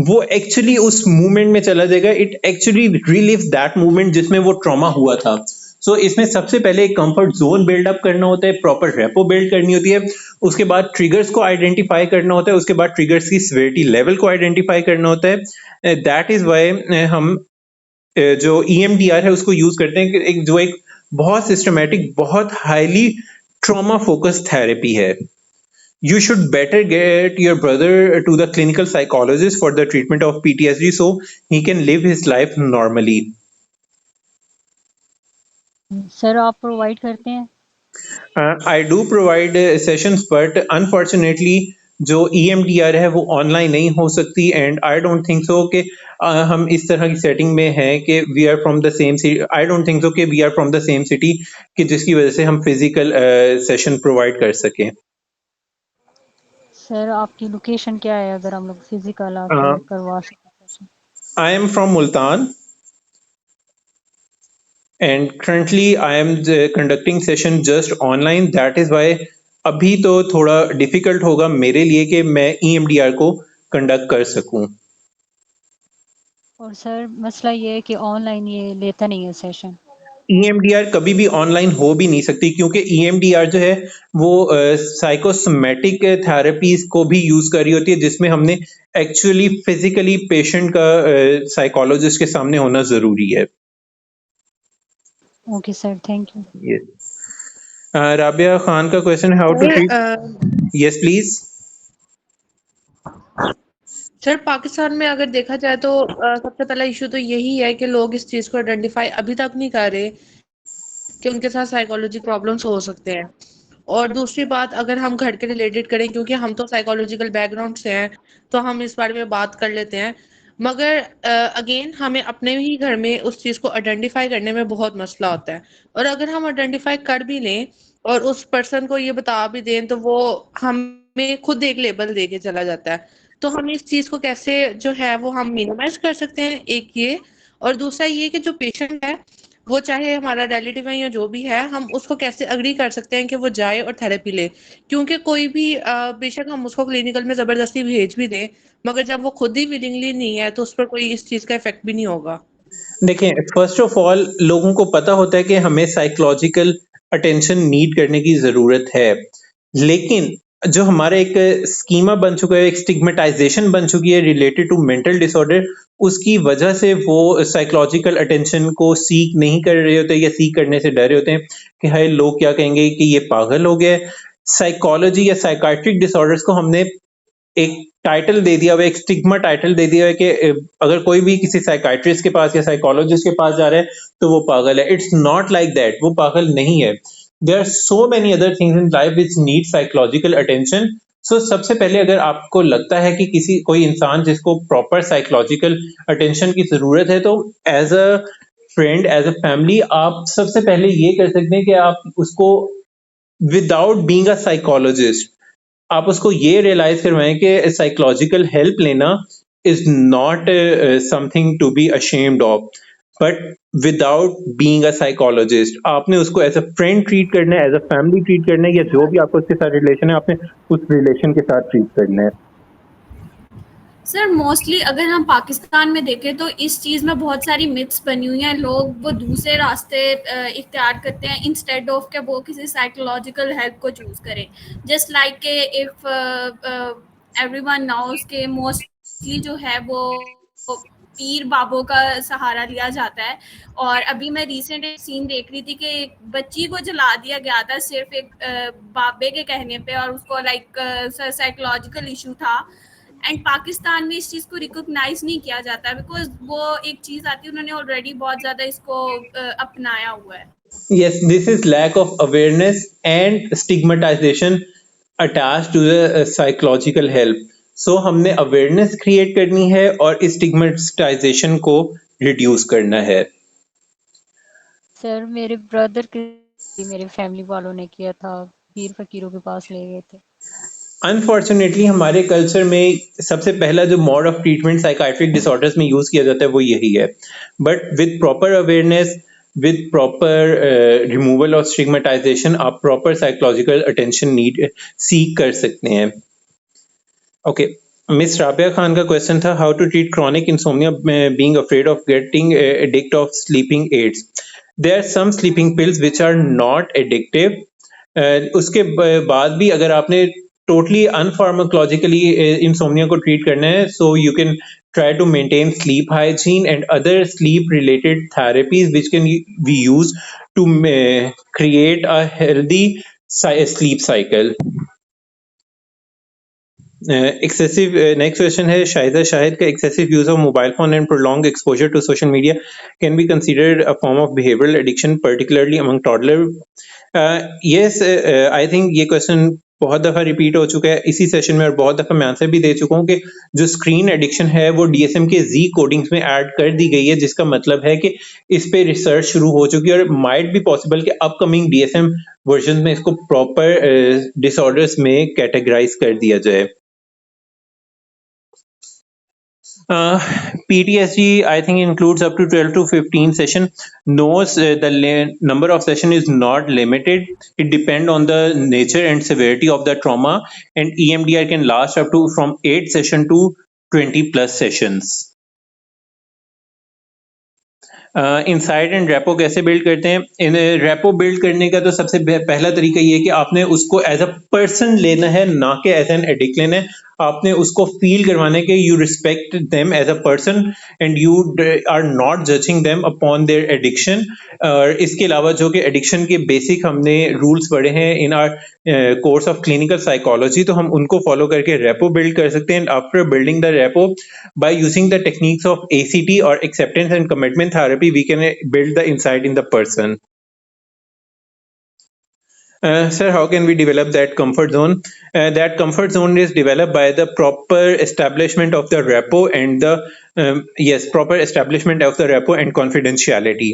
वो एक्चुअली उस मूवमेंट में चला जाएगा. It actually relieves that movement जिसमें वो ट्रॉमा हुआ था. सो इसमें सबसे पहले एक कंफर्ट जोन बिल्ड अप करना होता है, प्रॉपर रेपो बिल्ड करनी होती है, उसके बाद ट्रिगर्स को आइडेंटिफाई करना होता है, उसके बाद ट्रिगर्स की सिवियरिटी लेवल को आइडेंटिफाई करना होता है. दैट इज व्हाई हम जो EMDR है उसको यूज करते हैं कि जो एक बहुत सिस्टमैटिक, बहुत हाईली ट्रॉमा फोकस्ड थेरेपी है. You should better get your brother to the clinical psychologist for the treatment of PTSD so he can live his life normally. Sir आप प्रोवाइड करते हैं? I do provide sessions, but unfortunately जो EMDR है वो online नहीं हो सकती, and I don't think so कि हम इस तरह की सेटिंग में हैं कि we are from the same city. I don't think so कि we are from the same city कि जिसकी वजह से हम फिजिकल सेशन प्रोवाइड कर सकें. सर आपकी लोकेशन क्या है, अगर हम लोग फिजिकल आके करवा सकें? I am from Multan, and currently I am conducting session just online. That is why अभी तो थोड़ा डिफिकल्ट होगा मेरे लिए कि मैं EMDR को कंडक्ट कर सकूं. और सर मसला ये है कि ऑनलाइन ये लेता नहीं है सेशन. EMDR कभी भी ऑनलाइन हो भी नहीं सकती, क्योंकि EMDR जो है वो साइकोसोमेटिक थेरेपीज को भी यूज कर रही होती है, जिसमें हमने एक्चुअली फिजिकली पेशेंट का साइकोलॉजिस्ट के सामने होना जरूरी है. Okay sir, thank you. Yes. Rabia Khan का question, how to treat. Yes please. Sir Pakistan में अगर देखा जाए तो सबसे पहला इशू तो यही है कि लोग इस चीज को आइडेंटिफाई अभी तक नहीं कर रहे कि उनके साथ साइकोलॉजी प्रॉब्लम्स हो सकते हैं. और दूसरी बात, अगर हम घर के रिलेटेड करें, क्योंकि हम तो साइकोलॉजिकल बैकग्राउंड से हैं तो हम इस बारे में बात कर लेते हैं, मगर अगेन हमें अपने ही घर में उस चीज को आइडेंटिफाई करने में बहुत मसला होता है. और अगर हम आइडेंटिफाई कर भी लें और उस पर्सन को ये बता भी दें तो वो हमें खुद एक लेबल दे के चला जाता है. तो हम इस चीज को कैसे जो है वो हम मिनिमाइज कर सकते हैं, एक ये. और दूसरा ये कि जो पेशेंट है वो चाहे हमारा रिलेटिव है या जो भी है, हम उसको कैसे अग्री कर सकते हैं कि वो जाए और थेरेपी ले. क्योंकि कोई भी बेशक हम उसको क्लिनिकल में जबरदस्ती भेज भी दें, मगर जब वो खुद ही विलिंगली नहीं है तो उस पर कोई इस चीज का इफेक्ट भी नहीं होगा. देखें, फर्स्ट ऑफ ऑल लोगों को पता होता है कि हमें साइकोलॉजिकल अटेंशन नीड करने की जरूरत है, लेकिन जो हमारा एक स्कीमा बन चुका है, एक स्टिग्मेटाइजेशन बन चुकी है रिलेटेड टू मेंटल डिसऑर्डर, उसकी वजह से वो साइकोलॉजिकल अटेंशन को सीक नहीं कर रहे होते या सीक करने से डर रहे होते हैं कि हाय लोग क्या कहेंगे कि ये पागल हो गया. साइकोलॉजी या साइकाट्रिक डिसऑर्डर्स को हमने एक टाइटल दे दिया हुआ है, एक स्टिग्मा टाइटल दे दिया है कि अगर कोई भी किसी साइकाट्रिस्ट के पास या साइकोलॉजिस्ट के पास जा रहा है तो वो पागल है. इट्स नॉट लाइक दैट, वो पागल नहीं है. There are so many other things in life which need psychological attention. So सबसे पहले अगर आपको लगता है कि किसी कोई इंसान जिसको प्रॉपर साइकोलॉजिकल अटेंशन की जरूरत है, तो as a friend, as a family, आप सबसे पहले ये कर सकते हैं कि आप उसको विदाउट बीइंग अ साइकोलॉजिस्ट आप उसको ये रियलाइज करवाएं कि साइकोलॉजिकल हेल्प लेना is not something to be ashamed of, but without being a psychologist आपने उसको एज अ फ्रेंड ट्रीट करना है, एज अ फैमिली ट्रीट करना है, या जो भी आपको उसके साथ रिलेशन है आपने उस रिलेशन के साथ ट्रीट करना है. सर मोस्टली अगर हम पाकिस्तान में देखें तो इस चीज़ में बहुत सारी मिथ्स बनी हुई हैं. लोग वो दूसरे रास्ते इख्तियार करते हैं इंस्टेड ऑफ के वो किसी साइकोलॉजिकल हेल्प को चूज़ करें. जस्ट लाइक के इफ़ एवरीवन नोस के मोस्टली जो है वो पीर बाबों का सहारा लिया जाता है. और अभी मैं रिसेंट एक सीन देख रही थी कि एक बच्ची को जला दिया गया था सिर्फ एक बाबे के कहने पे, और उसको लाइक साइकोलॉजिकल इशू था. एंड पाकिस्तान में इस चीज़ को रिकॉग्नाइज नहीं किया जाता बिकॉज वो एक चीज़ आती है, उन्होंने ऑलरेडी बहुत ज़्यादा इसको अपनाया हुआ है. Yes, this is lack of awareness and stigmatization attached to the psychological help. So हमने अवेयरनेस क्रिएट करनी है और स्टिग्मेटाइजेशन को रिड्यूस करना है. सर मेरे ब्रदर के मेरे फैमिली वालों ने किया था, पीर फकीरों के पास ले गए थे. अनफॉर्चुनेटली हमारे कल्चर में सबसे पहला जो mode of treatment psychiatric disorders में यूज किया जाता है वो यही है, but with proper awareness, with proper removal of stigmatization आप proper psychological attention need seek कर सकते हैं. Okay, Miss Rabia Khan का question था how to treat chronic insomnia being afraid of getting addict of sleeping aids. There are some sleeping pills which are not addictive. उसके बाद भी अगर आपने totally unpharmacologically insomnia को treat करना है, so you can try to maintain sleep hygiene and other sleep related therapies which can be used to create a healthy sleep cycle. Next question है शाहिदा शाहिद का excessive use of mobile phone and prolonged exposure to social media can be considered a form of behavioral addiction, particularly among toddlers. Yes, I think ये question बहुत दफ़ा repeat हो चुका है इसी session में और बहुत दफ़ा मैं आंसर भी दे चुका हूँ कि जो स्क्रीन एडिक्शन है वो DSM के Z कोडिंग्स में ऐड कर दी गई है, जिसका मतलब है कि इस पे रिसर्च शुरू हो चुकी है और माइट भी पॉसिबल कि अपकमिंग DSM वर्जन में इसको प्रॉपर डिसऑर्डर्स में कैटेगराइज कर दिया जाए. PTSD I think includes up to 12 to 15 session. Knows the number of session is not limited. It depend on the nature and severity of the trauma, and EMDR can last up to from 8 session to 20 plus sessions. Insight and repo कैसे build करते हैं? In repo build करने का तो सबसे पहला तरीका ये है कि आपने उसको एज अ पर्सन लेना है, ना कि एज एन एडिक्ट लेना है. आपने उसको फील करवाना है कि you respect them as a person and you are not judging them upon their addiction. और इसके अलावा जो कि एडिक्शन के बेसिक हमने रूल्स पढ़े हैं in our course of clinical psychology, तो हम उनको फॉलो करके रेपो बिल्ड कर सकते हैं. After building the rapport by using the techniques of ACT और acceptance and commitment therapy, we can build the insight in the person. Sir, how can we develop that comfort zone? That comfort zone is developed by the proper establishment of the repo and the proper establishment of the repo and confidentiality.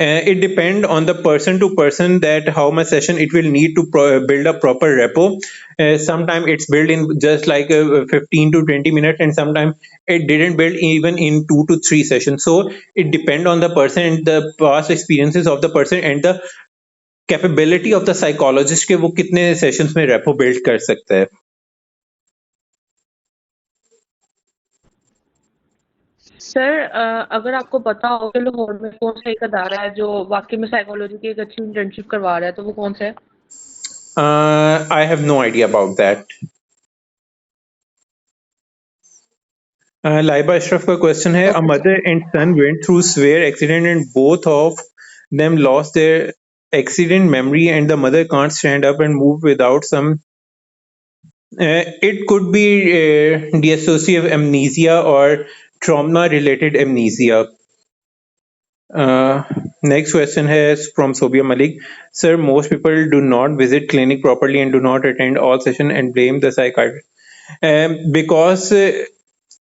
It depend on the person to person that how much session it will need to build a proper repo. Sometimes it's built in just like 15 to 20 minutes, and sometimes it didn't build even in 2 to 3 sessions. So it depend on the person and the past experiences of the person and the capability of the psychologist के वो कितने sessions में repo build कर सकता है. Sir अगर आपको पता हो कि लाहौर में कौन सा एक अदारा है जो वाकई में साइकोलॉजी की एक अच्छी इंटर्नशिप करवा रहा है, तो वो कौन सा है? I have no idea about that. Laiba Ashraf का question है, a mother and son went through severe accident and both of them lost their accident memory and the mother can't stand up and move without some. It could be dissociative amnesia or trauma related amnesia. Next question is from Sobia Malik. Sir, most people do not visit clinic properly and do not attend all session and blame the psychiatrist. Because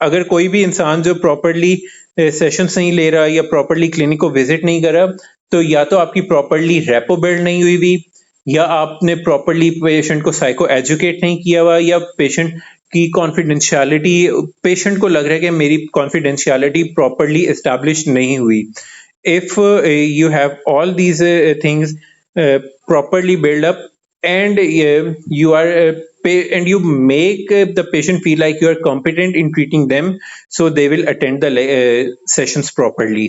अगर कोई भी इंसान जो properly sessions नहीं ले रहा या properly clinic को विजिट नहीं कर रहा, तो या तो आपकी प्रॉपरली रेपो बिल्ड नहीं हुई हुई, या आपने प्रॉपरली पेशेंट को साइको एजुकेट नहीं किया हुआ, या पेशेंट की कॉन्फिडेंशियलिटी, पेशेंट को लग रहा है कि मेरी कॉन्फिडेंशियलिटी प्रॉपरली एस्टैब्लिश नहीं हुई. If you have all these things properly built up and you are and you make the patient feel like you are competent in treating them, so they will attend the sessions properly.